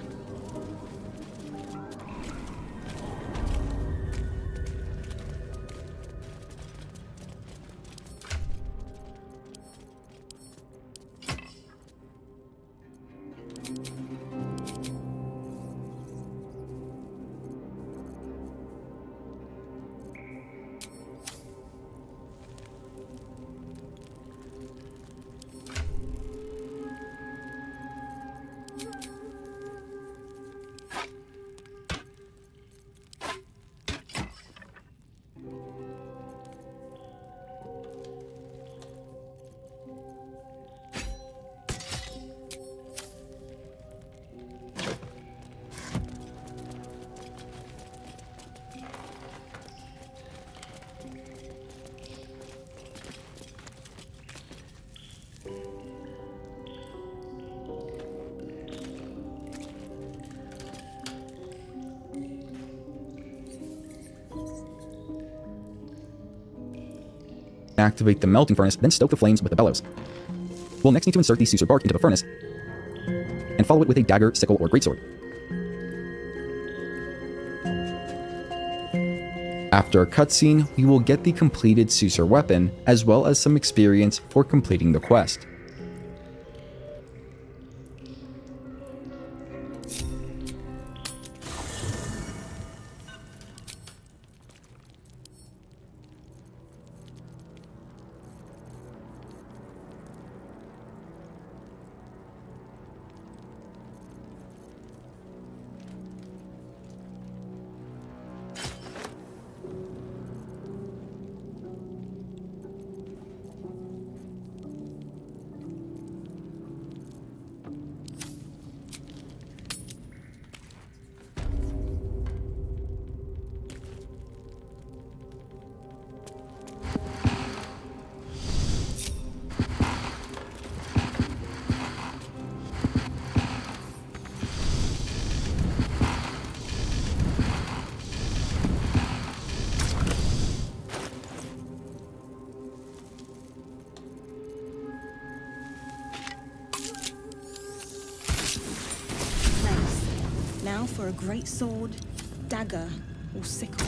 Activate the melting furnace, then stoke the flames with the bellows. We'll next need to insert the Sucer bark into the furnace, and follow it with a dagger, sickle, or greatsword. After a cutscene, we will get the completed Sucer weapon, as well as some experience for completing the quest. Now for a great sword, dagger, or sickle.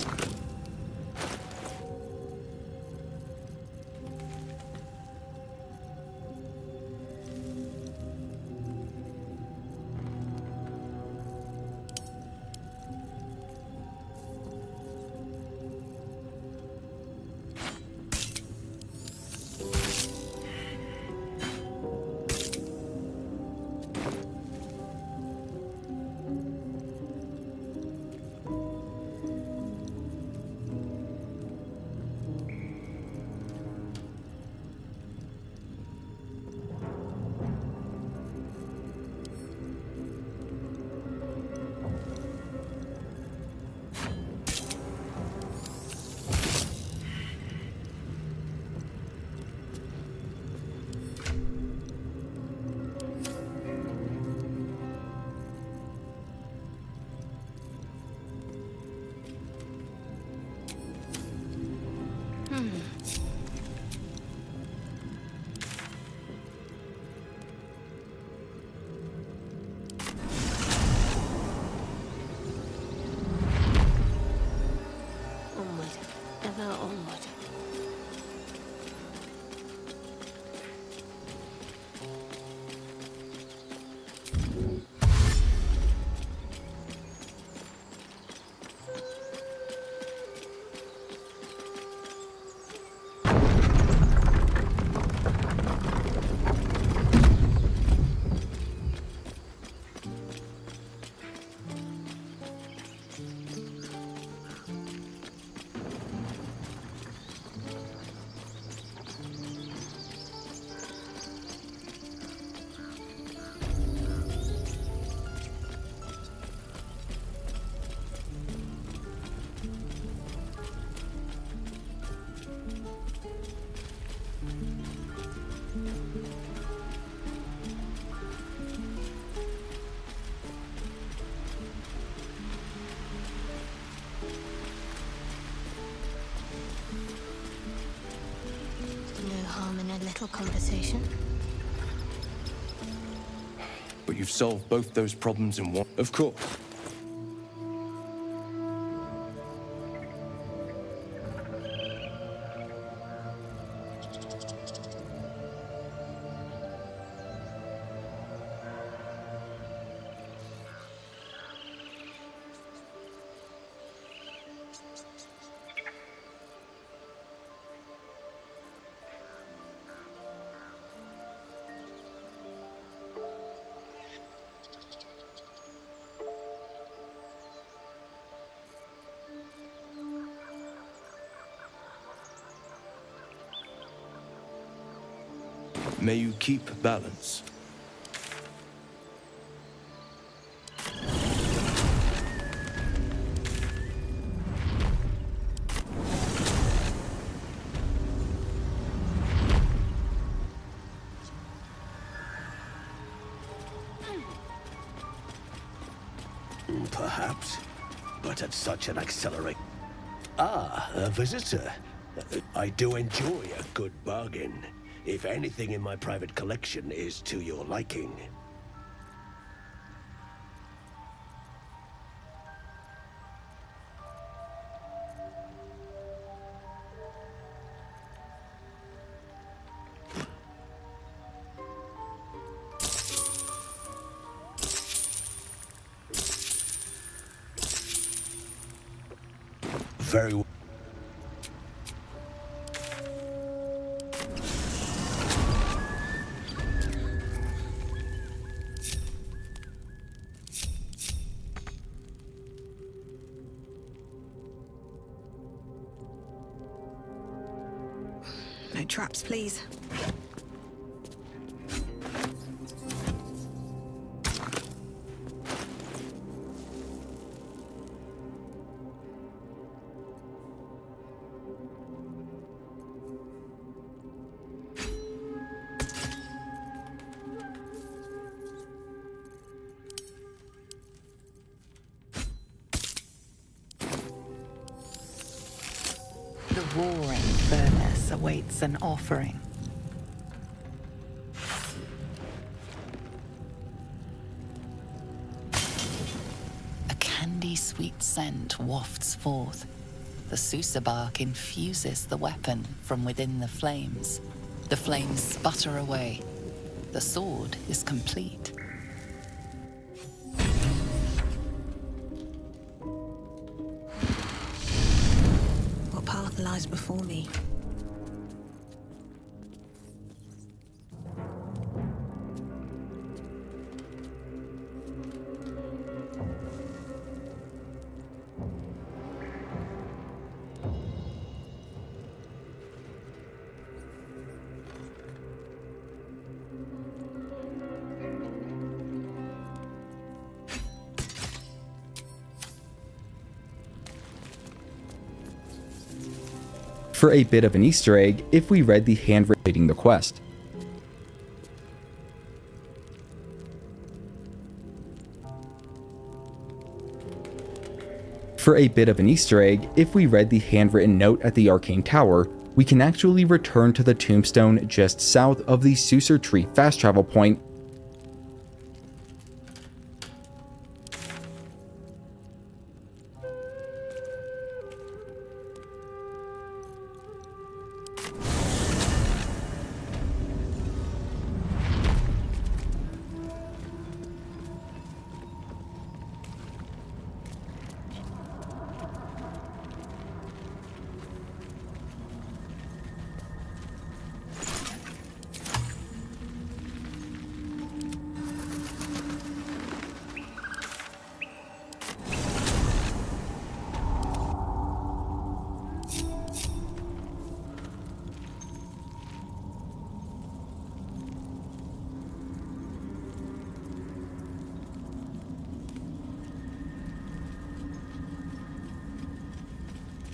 little conversation. But you've solved both those problems in one. Of course. May you keep balance. Perhaps, but at such an accelerate. Ah, a visitor. I do enjoy a good bargain. If anything in my private collection is to your liking. Very well. No traps, please. The roaring furnace awaits an offering. A candy-sweet scent wafts forth. The Susa bark infuses the weapon from within the flames. The flames sputter away. The sword is complete. What path lies before me? For a bit of an Easter egg, if we read the handwriting the quest. For a bit of an Easter egg, if we read the handwritten note at the Arcane Tower, we can actually return to the tombstone just south of the Susur Tree fast travel point.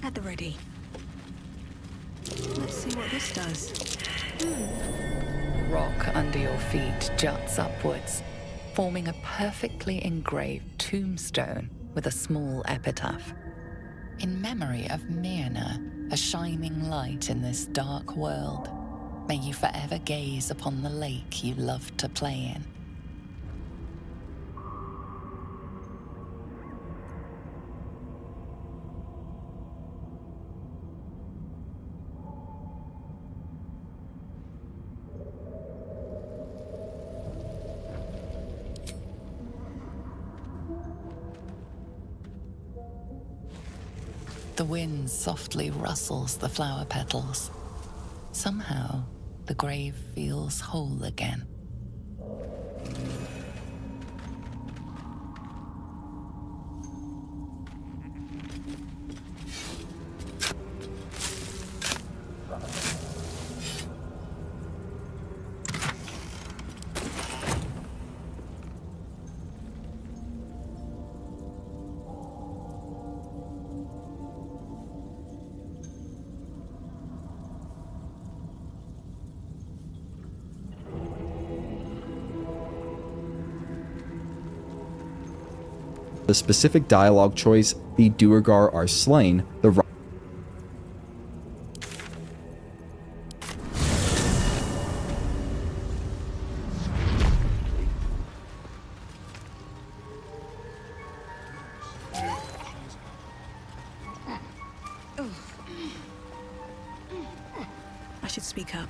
At the ready. Let's see what this does. Rock under your feet juts upwards, forming a perfectly engraved tombstone with a small epitaph. In memory of Myrna, a shining light in this dark world. May you forever gaze upon the lake you loved to play in. The wind softly rustles the flower petals. Somehow, the grave feels whole again. The specific dialogue choice, the Duergar are slain, the I should speak up.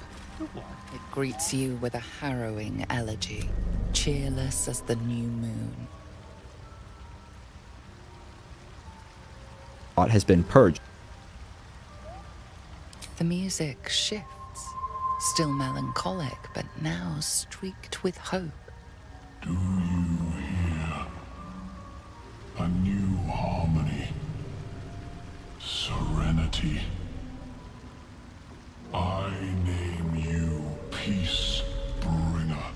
It greets you with a harrowing elegy, cheerless as the new moon. has been purged. The music shifts, still melancholic, but now streaked with hope. Do you hear? A new harmony. Serenity. I name you Peace Bringer.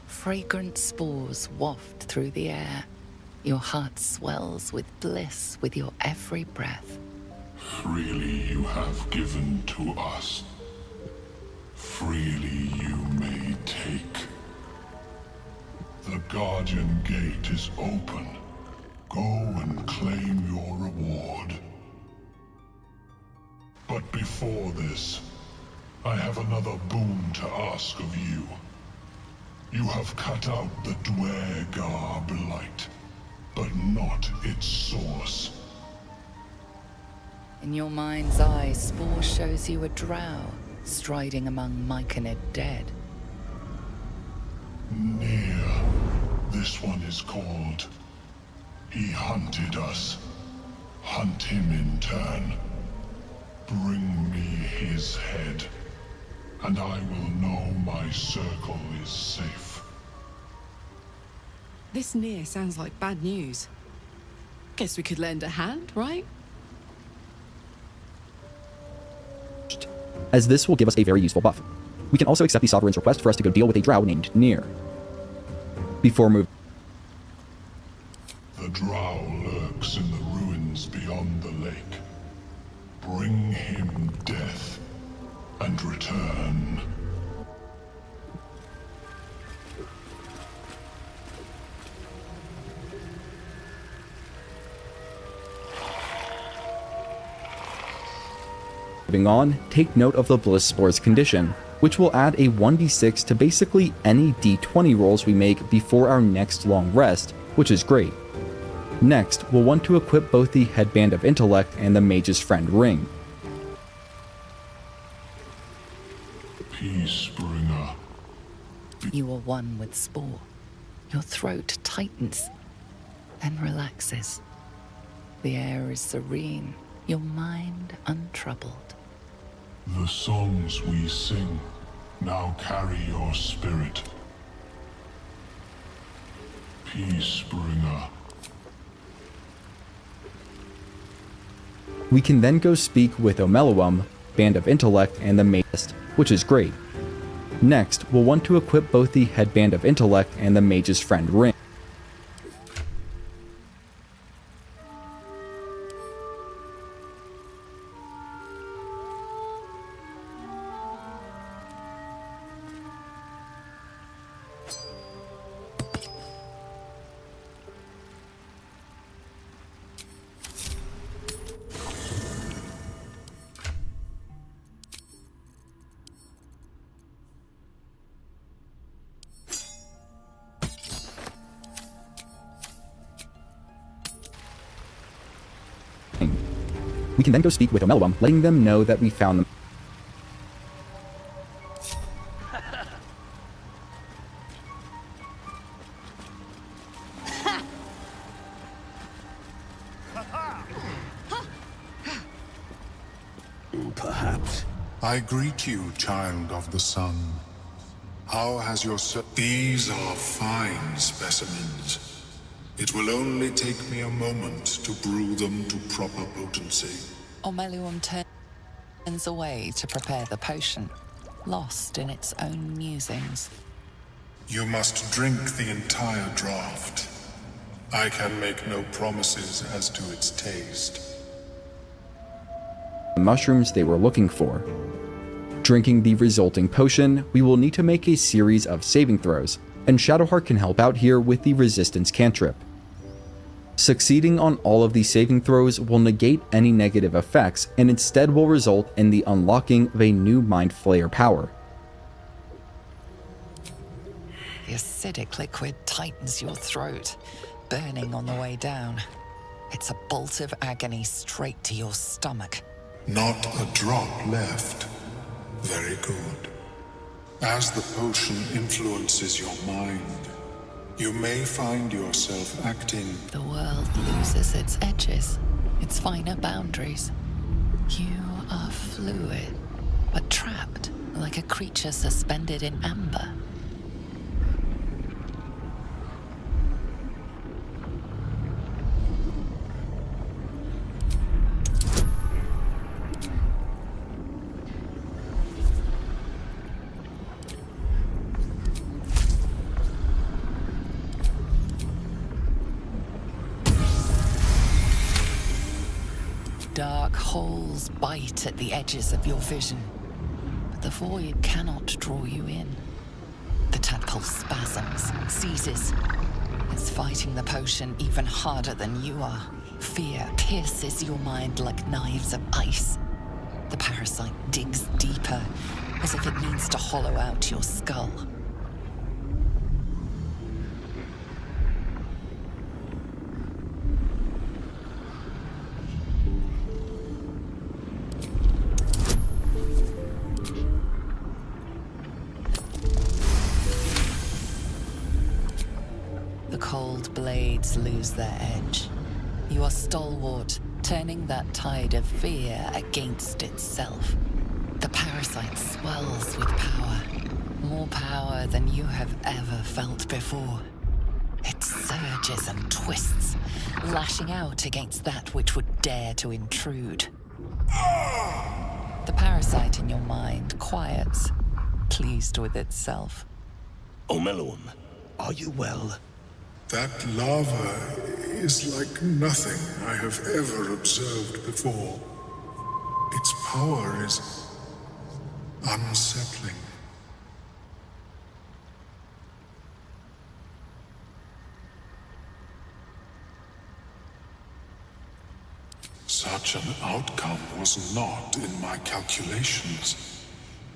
Fragrant spores waft through the air. Your heart swells with bliss with your every breath. Freely you have given to us. Freely you may take. The Guardian Gate is open. Go and claim your reward. But before this, I have another boon to ask of you. You have cut out the Duergar blight, but not its source. In your mind's eye, Spore shows you a drow striding among Myconid dead. Near. This one is called. He hunted us. Hunt him in turn. Bring me his head, and I will know my circle is safe. This near sounds like bad news. Guess we could lend a hand, right? As this will give us a very useful buff. We can also accept the Sovereign's request for us to go deal with a drow named Near. Before moving. The drow lurks in the ruins beyond the lake. Bring him death and return. Moving on, take note of the Bliss Spore's condition, which will add a 1d6 to basically any d20 rolls we make before our next long rest, which is great. Next, we'll want to equip both the Headband of Intellect and the Mage's Friend Ring. Peacebringer. You are one with Spore. Your throat tightens, then relaxes. The air is serene, your mind untroubled. The songs we sing now carry your spirit. Peacebringer. We can then go speak with Omeluum, Band of Intellect, and the Mage, which is great. Next, we'll want to equip both the Headband of Intellect and the Mage's Friend Ring. We can then go speak with Omelwum, letting them know that we found them. Perhaps. I greet you, child of the sun. How has your These are fine specimens. It will only take me a moment to brew them to proper potency. Omelwum turns away to prepare the potion, lost in its own musings. You must drink the entire draught. I can make no promises as to its taste. The mushrooms they were looking for. Drinking the resulting potion, we will need to make a series of saving throws, and Shadowheart can help out here with the resistance cantrip. Succeeding on all of these saving throws will negate any negative effects and instead will result in the unlocking of a new Mind Flayer power. The acidic liquid tightens your throat, burning on the way down. It's a bolt of agony straight to your stomach. Not a drop left. Very good. As the potion influences your mind, you may find yourself acting. The world loses its edges, its finer boundaries. You are fluid, but trapped like a creature suspended in amber. Dark holes bite at the edges of your vision, but the void cannot draw you in. The tadpole spasms, seizes. It's fighting the potion even harder than you are. Fear pierces your mind like knives of ice. The parasite digs deeper, as if it needs to hollow out your skull. Cold blades lose their edge. You are stalwart, turning that tide of fear against itself. The parasite swells with power, more power than you have ever felt before. It surges and twists, lashing out against that which would dare to intrude. The parasite in your mind quiets, pleased with itself. Omelwum, are you well? That lava is like nothing I have ever observed before. Its power is unsettling. Such an outcome was not in my calculations.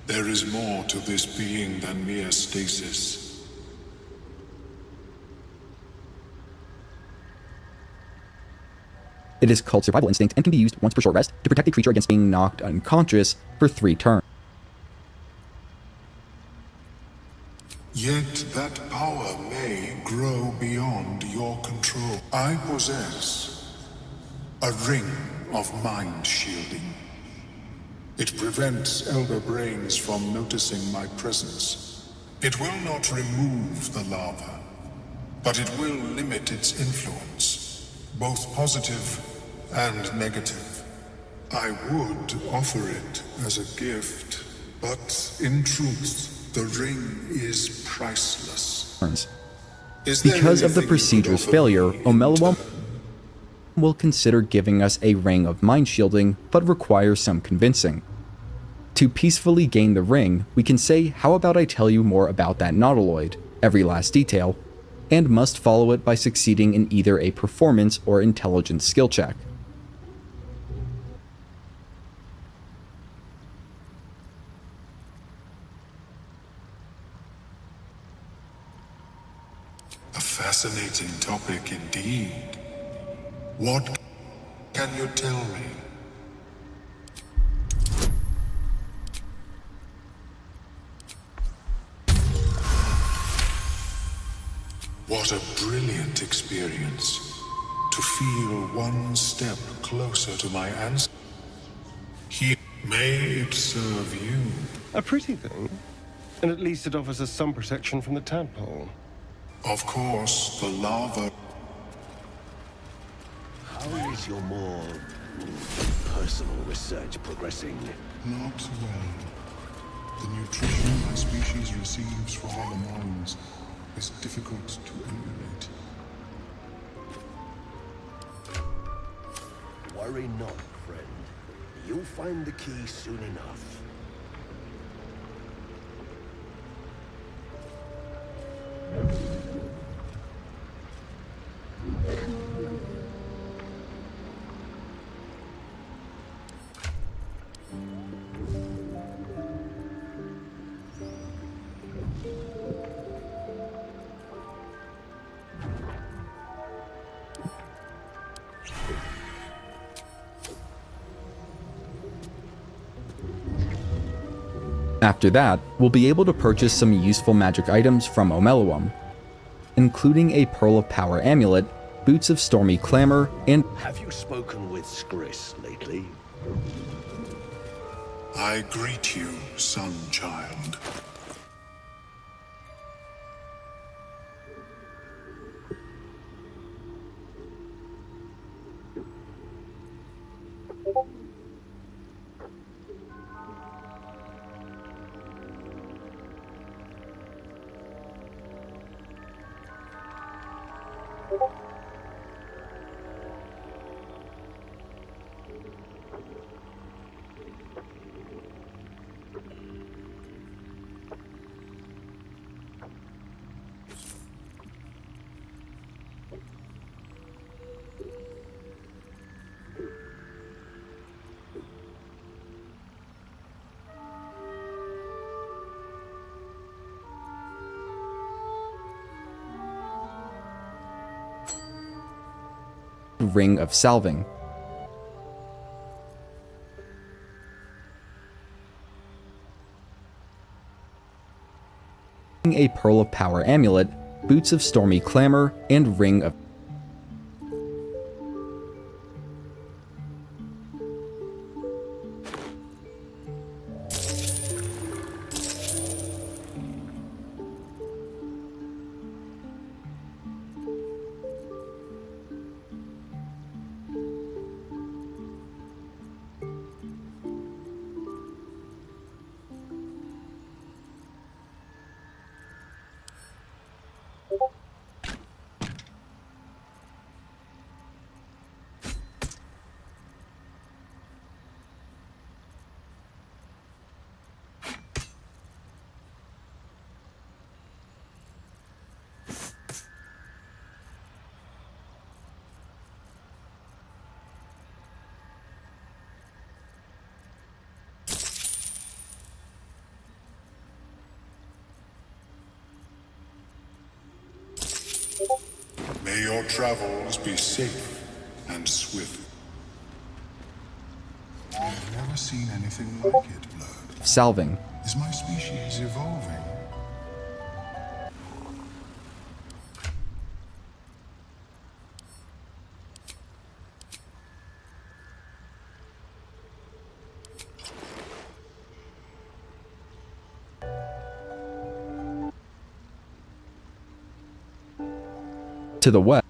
There is more to this being than mere stasis. It is called Survival Instinct and can be used once per short rest to protect the creature against being knocked unconscious for 3 turns. Yet that power may grow beyond your control. I possess a ring of mind shielding. It prevents elder brains from noticing my presence. It will not remove the lava, but it will limit its influence, both positive and negative. I would offer it as a gift, but in truth, the ring is priceless. Because of the procedure's failure, Omelwum will consider giving us a ring of mind shielding, but requires some convincing. To peacefully gain the ring, we can say, how about I tell you more about that nautiloid, every last detail, and must follow it by succeeding in either a performance or intelligence skill check. A fascinating topic indeed. What can you tell me? What a brilliant experience. To feel one step closer to my ancestor. May it serve you. A pretty thing. And at least it offers us some protection from the tadpole. Of course, the lava... How is your more personal research progressing? Not well. The nutrition my species receives from other minds is difficult to emulate. Worry not, friend. You'll find the key soon enough. After that, we'll be able to purchase some useful magic items from Omeluum, including a Pearl of Power amulet, Boots of Stormy Clamor, and... Have you spoken with Skris lately? I greet you, son-child. Ring of Salving. A Pearl of Power amulet, Boots of Stormy Clamor, and Ring of... May your travels be safe and swift. I've never seen anything like it, Blood. Salving. Is my species evolving? To the west.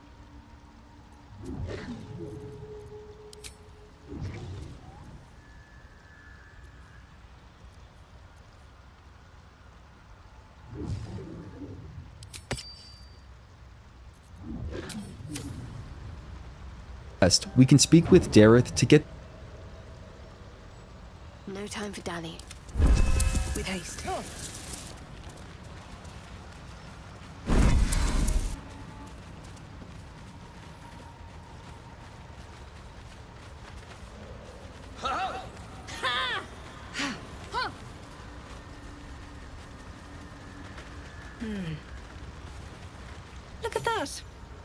We can speak with Dareth to get... No time for Danny. With haste. Look at that.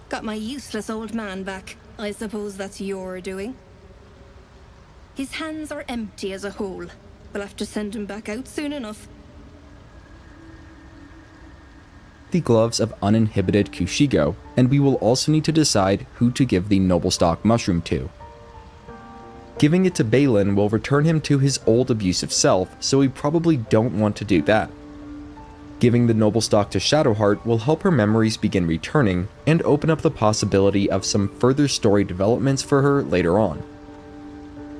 Got my useless old man back. I suppose that's your doing. His hands are empty as a whole. We'll have to send him back out soon enough. the gloves of uninhibited Kushigo, and we will also need to decide who to give the noble stock mushroom to. Giving it to Balin will return him to his old abusive self, so we probably don't want to do that. Giving the noble stock to Shadowheart will help her memories begin returning and open up the possibility of some further story developments for her later on.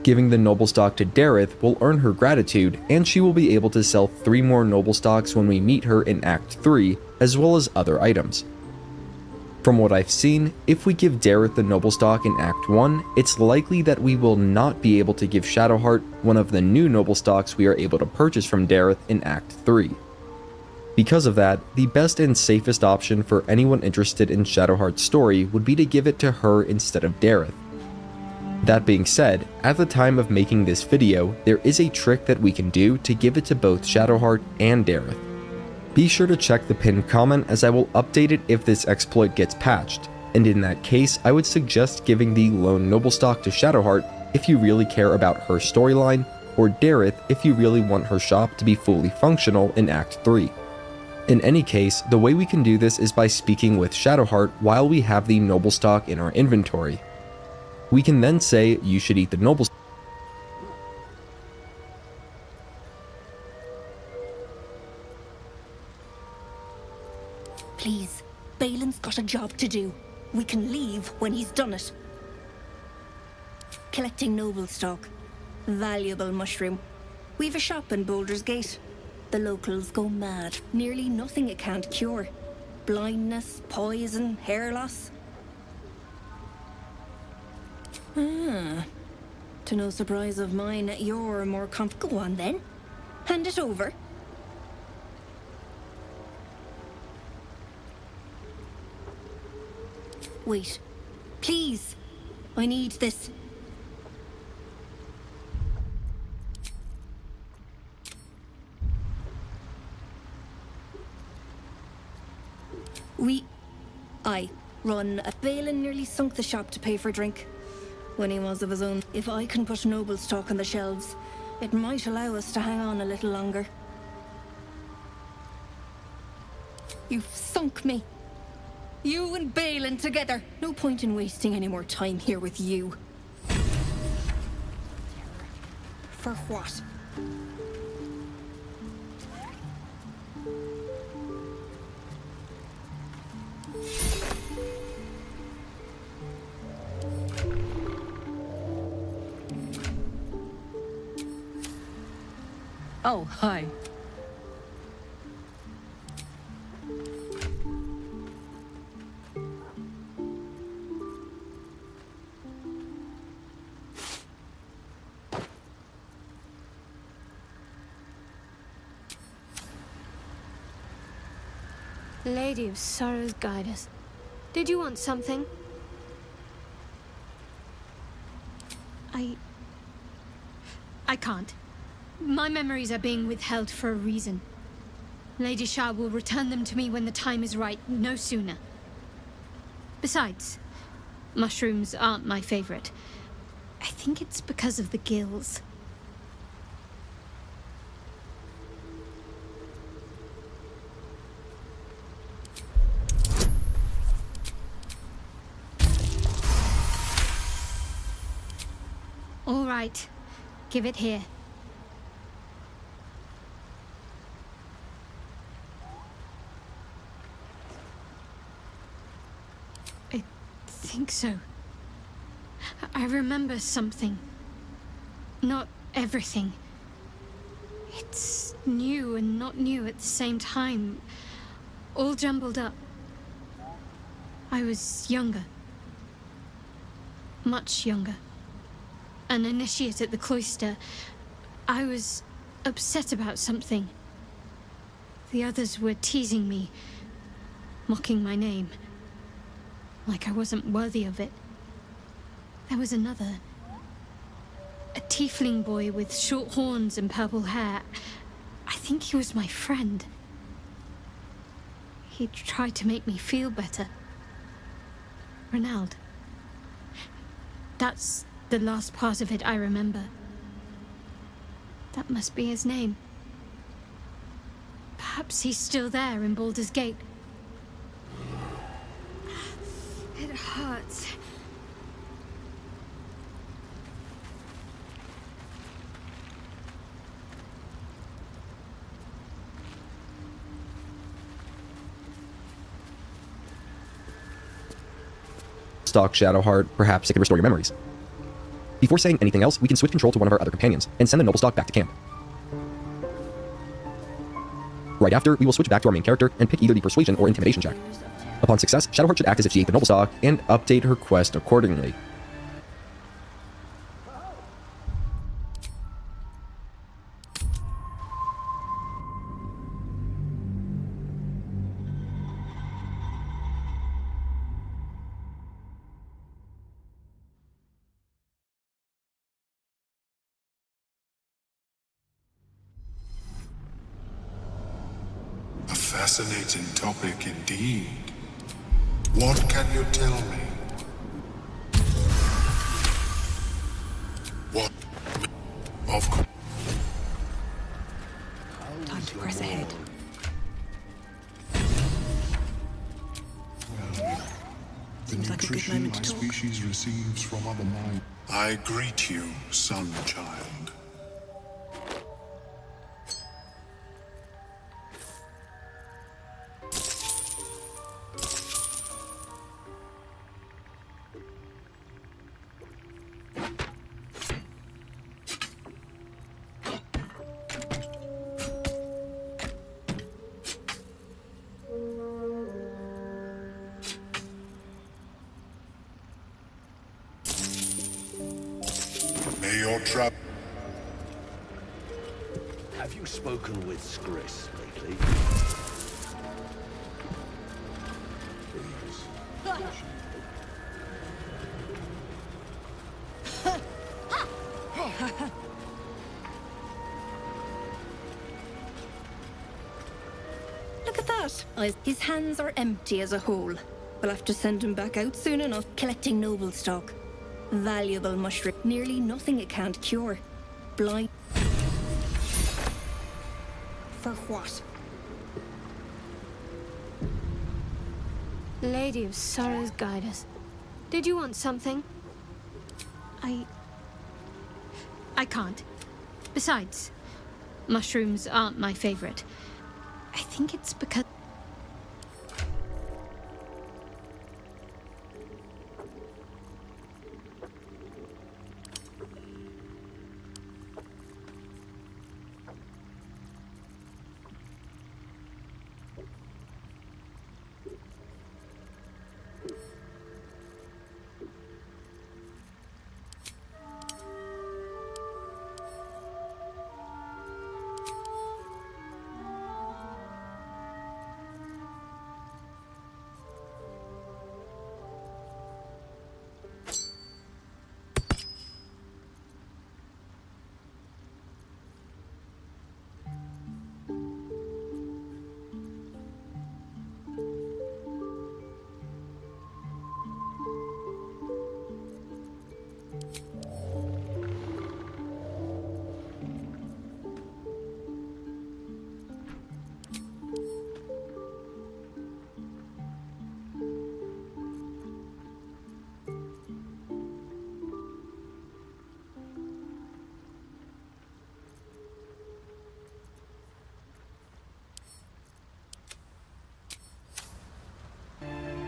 Giving the noble stock to Dareth will earn her gratitude, and she will be able to sell 3 more noble stocks when we meet her in Act 3, as well as other items. From what I've seen, if we give Dareth the noble stock in Act 1, it's likely that we will not be able to give Shadowheart one of the new noble stocks we are able to purchase from Dareth in Act 3. Because of that, the best and safest option for anyone interested in Shadowheart's story would be to give it to her instead of Dareth. That being said, at the time of making this video, there is a trick that we can do to give it to both Shadowheart and Dareth. Be sure to check the pinned comment, as I will update it if this exploit gets patched, and in that case I would suggest giving the lone noble stock to Shadowheart if you really care about her storyline, or Dareth if you really want her shop to be fully functional in Act 3. In any case, the way we can do this is by speaking with Shadowheart while we have the noble stock in our inventory. We can then say, "You should eat the noble stock." Please, Balin's got a job to do. We can leave when he's done it. Collecting noble stock. Valuable mushroom. We've a shop in Baldur's Gate. The locals go mad. Nearly nothing it can't cure. Blindness, poison, hair loss. To no surprise of mine, you're more Go on then. Hand it over. Wait. Please. I need this. I run. Balin nearly sunk the shop to pay for drink. When he was of his own. If I can put noble stock on the shelves, it might allow us to hang on a little longer. You've sunk me. You and Balin together. No point in wasting any more time here with you. For what? Oh, hi. Lady of Sorrows, guide us. Did you want something? I can't. My memories are being withheld for a reason. Lady Shah will return them to me when the time is right, no sooner. Besides, mushrooms aren't my favorite. I think it's because of the gills. All right, give it here. I think so. I remember something. Not everything. It's new and not new at the same time. All jumbled up. I was younger. Much younger. An initiate at the cloister. I was upset about something. The others were teasing me, mocking my name, like I wasn't worthy of it. There was another. A tiefling boy with short horns and purple hair. I think he was my friend. He tried to make me feel better. Renald. That's the last part of it I remember. That must be his name. Perhaps he's still there in Baldur's Gate, It hurts. Stock Shadowheart, perhaps it can restore your memories. Before saying anything else, we can switch control to one of our other companions, and send the Noble Stock back to camp. Right after, we will switch back to our main character, and pick either the Persuasion or Intimidation check. Upon success, Shadowheart should act as if she ate the Noble Stock, and update her quest accordingly. A fascinating topic indeed. What can you tell me? What? Of course. Time to press ahead. Seems like a good moment to talk. Species receives from other minds. I greet you, son child. May your trap. Have you spoken with Skris lately? Look at that. His hands are empty as a whole. We'll have to send him back out soon enough. Collecting noble stock. Valuable mushroom. Nearly nothing it can't cure. Blind. For what? Lady of Sorrows, guide us. Did you want something? I can't. Besides, mushrooms aren't my favorite. I think it's because...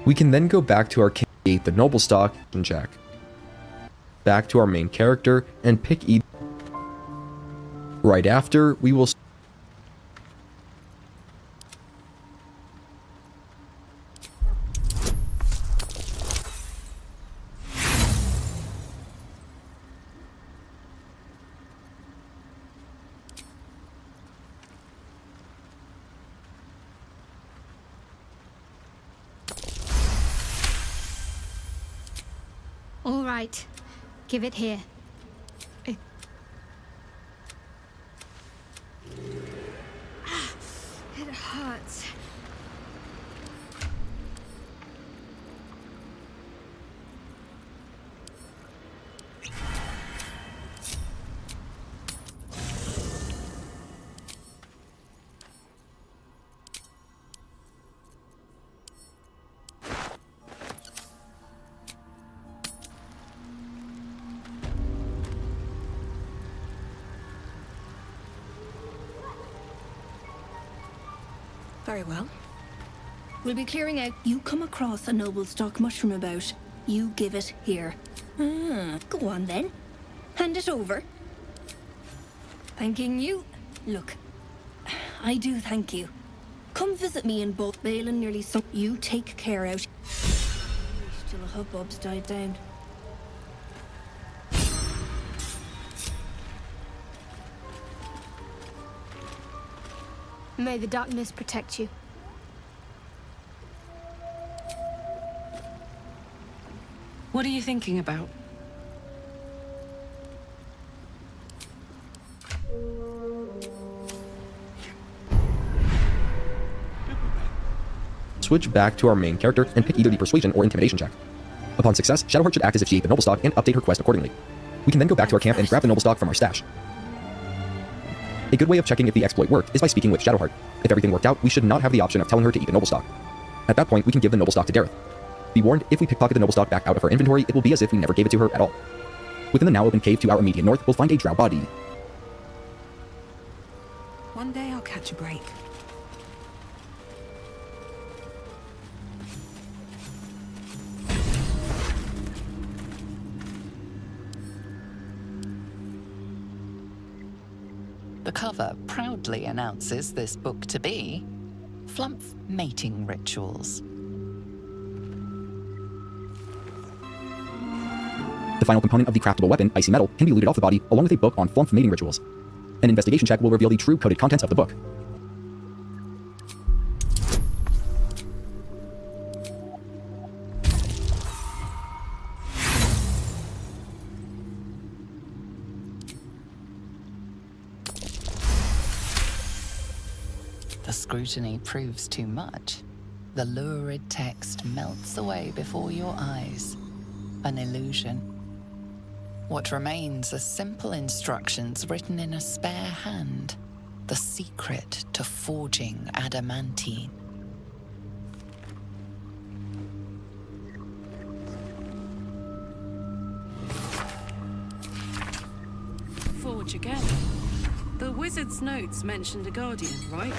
We can then go back to our Kate the Noble Stock and check. Back to our main character and pick either. Right after, we will All right. Give it here. It hurts. Very well. We'll be clearing out. You come across a noble stock mushroom about. You give it here. Go on then. Hand it over. Thanking you. Look, I do thank you. Come visit me in both Balin nearly so you take care out. Till the hubbub's died down. May the darkness protect you. What are you thinking about? Switch back to our main character and pick either the persuasion or intimidation check. Upon success, Shadowheart should act as if she ate the noble stock and update her quest accordingly. We can then go back to our camp and grab the noble stock from our stash. A good way of checking if the exploit worked is by speaking with Shadowheart. If everything worked out, we should not have the option of telling her to eat the noble stock. At that point, we can give the noble stock to Dareth. Be warned, if we pickpocket the noble stock back out of her inventory, it will be as if we never gave it to her at all. Within the now open cave to our immediate north, we'll find a drow body. One day I'll catch a break. The cover proudly announces this book to be Flumph Mating Rituals. The final component of the craftable weapon, Icy Metal, can be looted off the body, along with a book on Flumph mating rituals. An investigation check will reveal the true coded contents of the book. The scrutiny proves too much. The lurid text melts away before your eyes. An illusion. What remains are simple instructions written in a spare hand. The secret to forging adamantine. Forge again. The wizard's notes mentioned a guardian, right?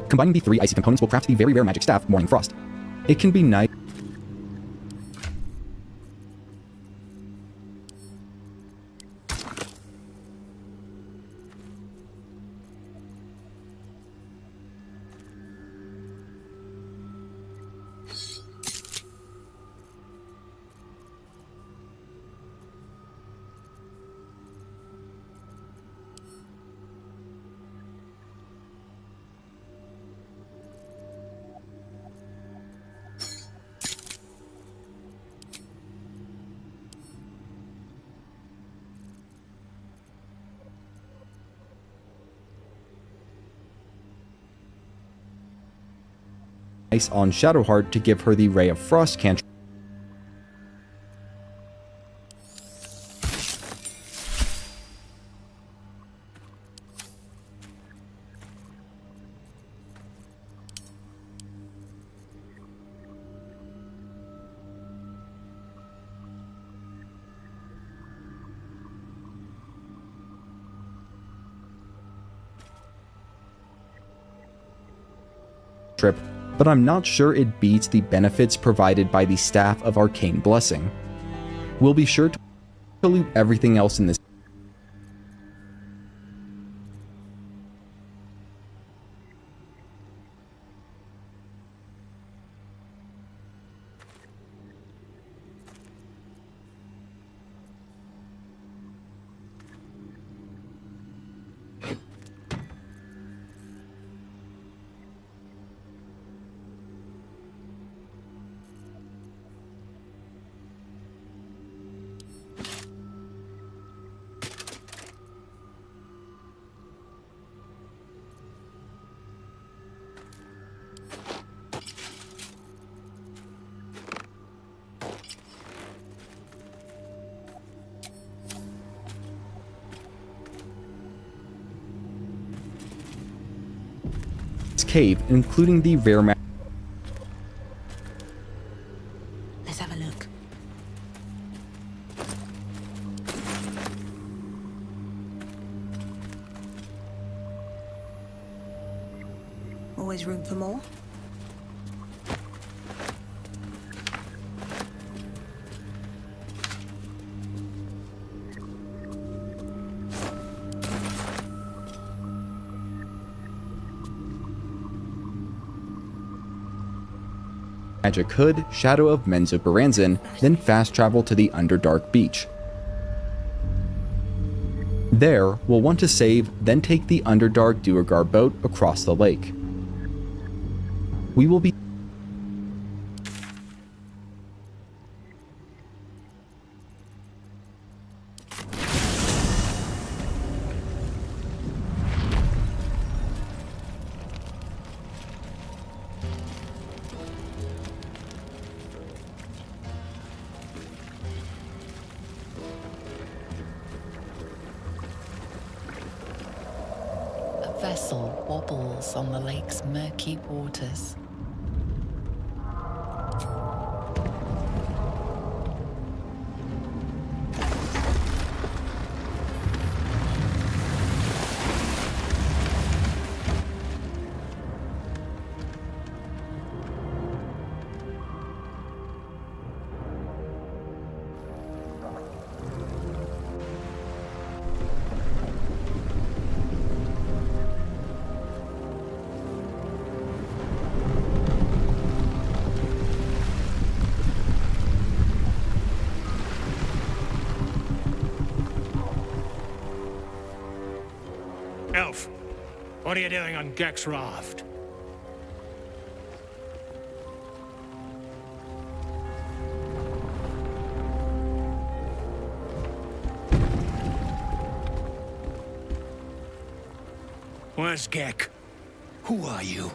Combining the 3 icy components will craft the very rare magic staff, Morning Frost. It can be nice. On Shadowheart to give her the Ray of Frost cantrip. But I'm not sure it beats the benefits provided by the Staff of Arcane Blessing. We'll be sure to loot everything else in this. cave, including the rare Let's have a look. Always room for more? magic hood, Shadow of Menzoberranzan, then fast travel to the Underdark Beach. There, we'll want to save, then take the Underdark Duergar boat across the lake. We will be vessel wobbles on the lake's murky waters. Elf, what are you doing on Gek's raft? Where's Gek? Who are you?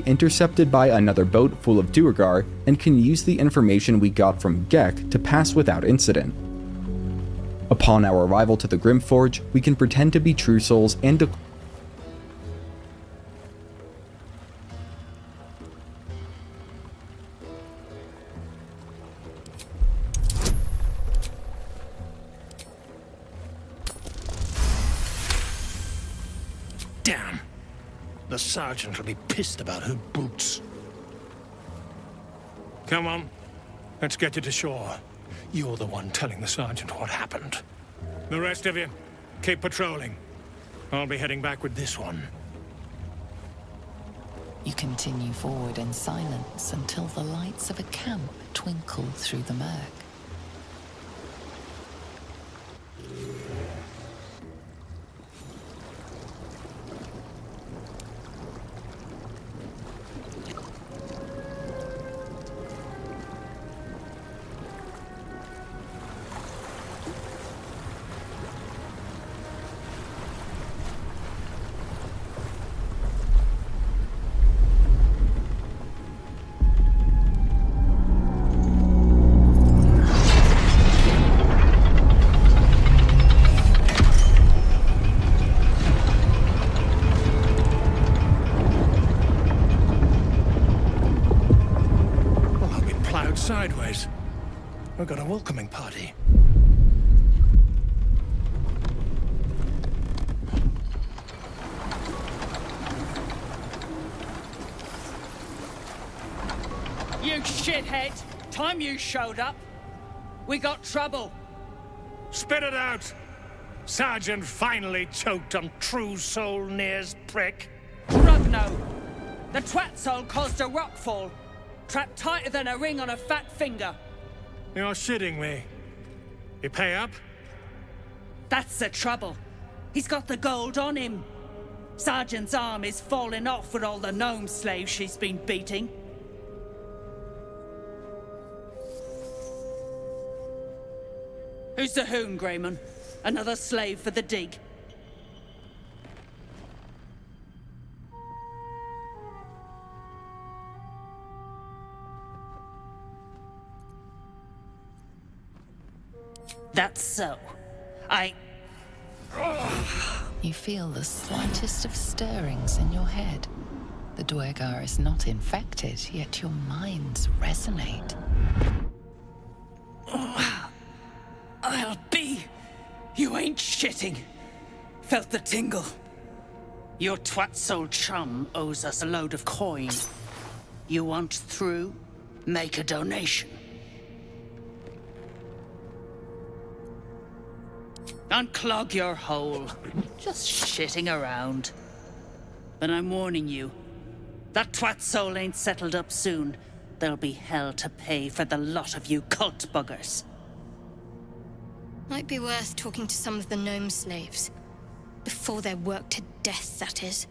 intercepted by another boat full of Duergar and can use the information we got from Gek to pass without incident. Upon our arrival to the Grimforge, we can pretend to be true souls and Damn! The sergeant will be pissed about her boots. Come on, let's get you to shore. You're the one telling the sergeant what happened. The rest of you, keep patrolling. I'll be heading back with this one. You continue forward in silence until the lights of a camp twinkle through the murk. Sideways. We've got a welcoming party. You shithead! Time you showed up. We got trouble. Spit it out! Sergeant finally choked on True Soul Near's prick. Rugno! The twat soul caused a rockfall. Trapped tighter than a ring on a fat finger. You're shitting me. You pay up? That's the trouble. He's got the gold on him. Sergeant's arm is falling off with all the gnome slaves she's been beating. Who's the hoon, Greyman? Another slave for the dig? That's so. You feel the slightest of stirrings in your head. The Duergar is not infected, yet your minds resonate. I'll be. You ain't shitting. Felt the tingle. Your twat-soul chum owes us a load of coin. You want through? Make a donation. Unclog your hole. Just shitting around. But I'm warning you, that twat soul ain't settled up soon. There'll be hell to pay for the lot of you cult buggers. Might be worth talking to some of the gnome slaves. Before they're worked to death, that is.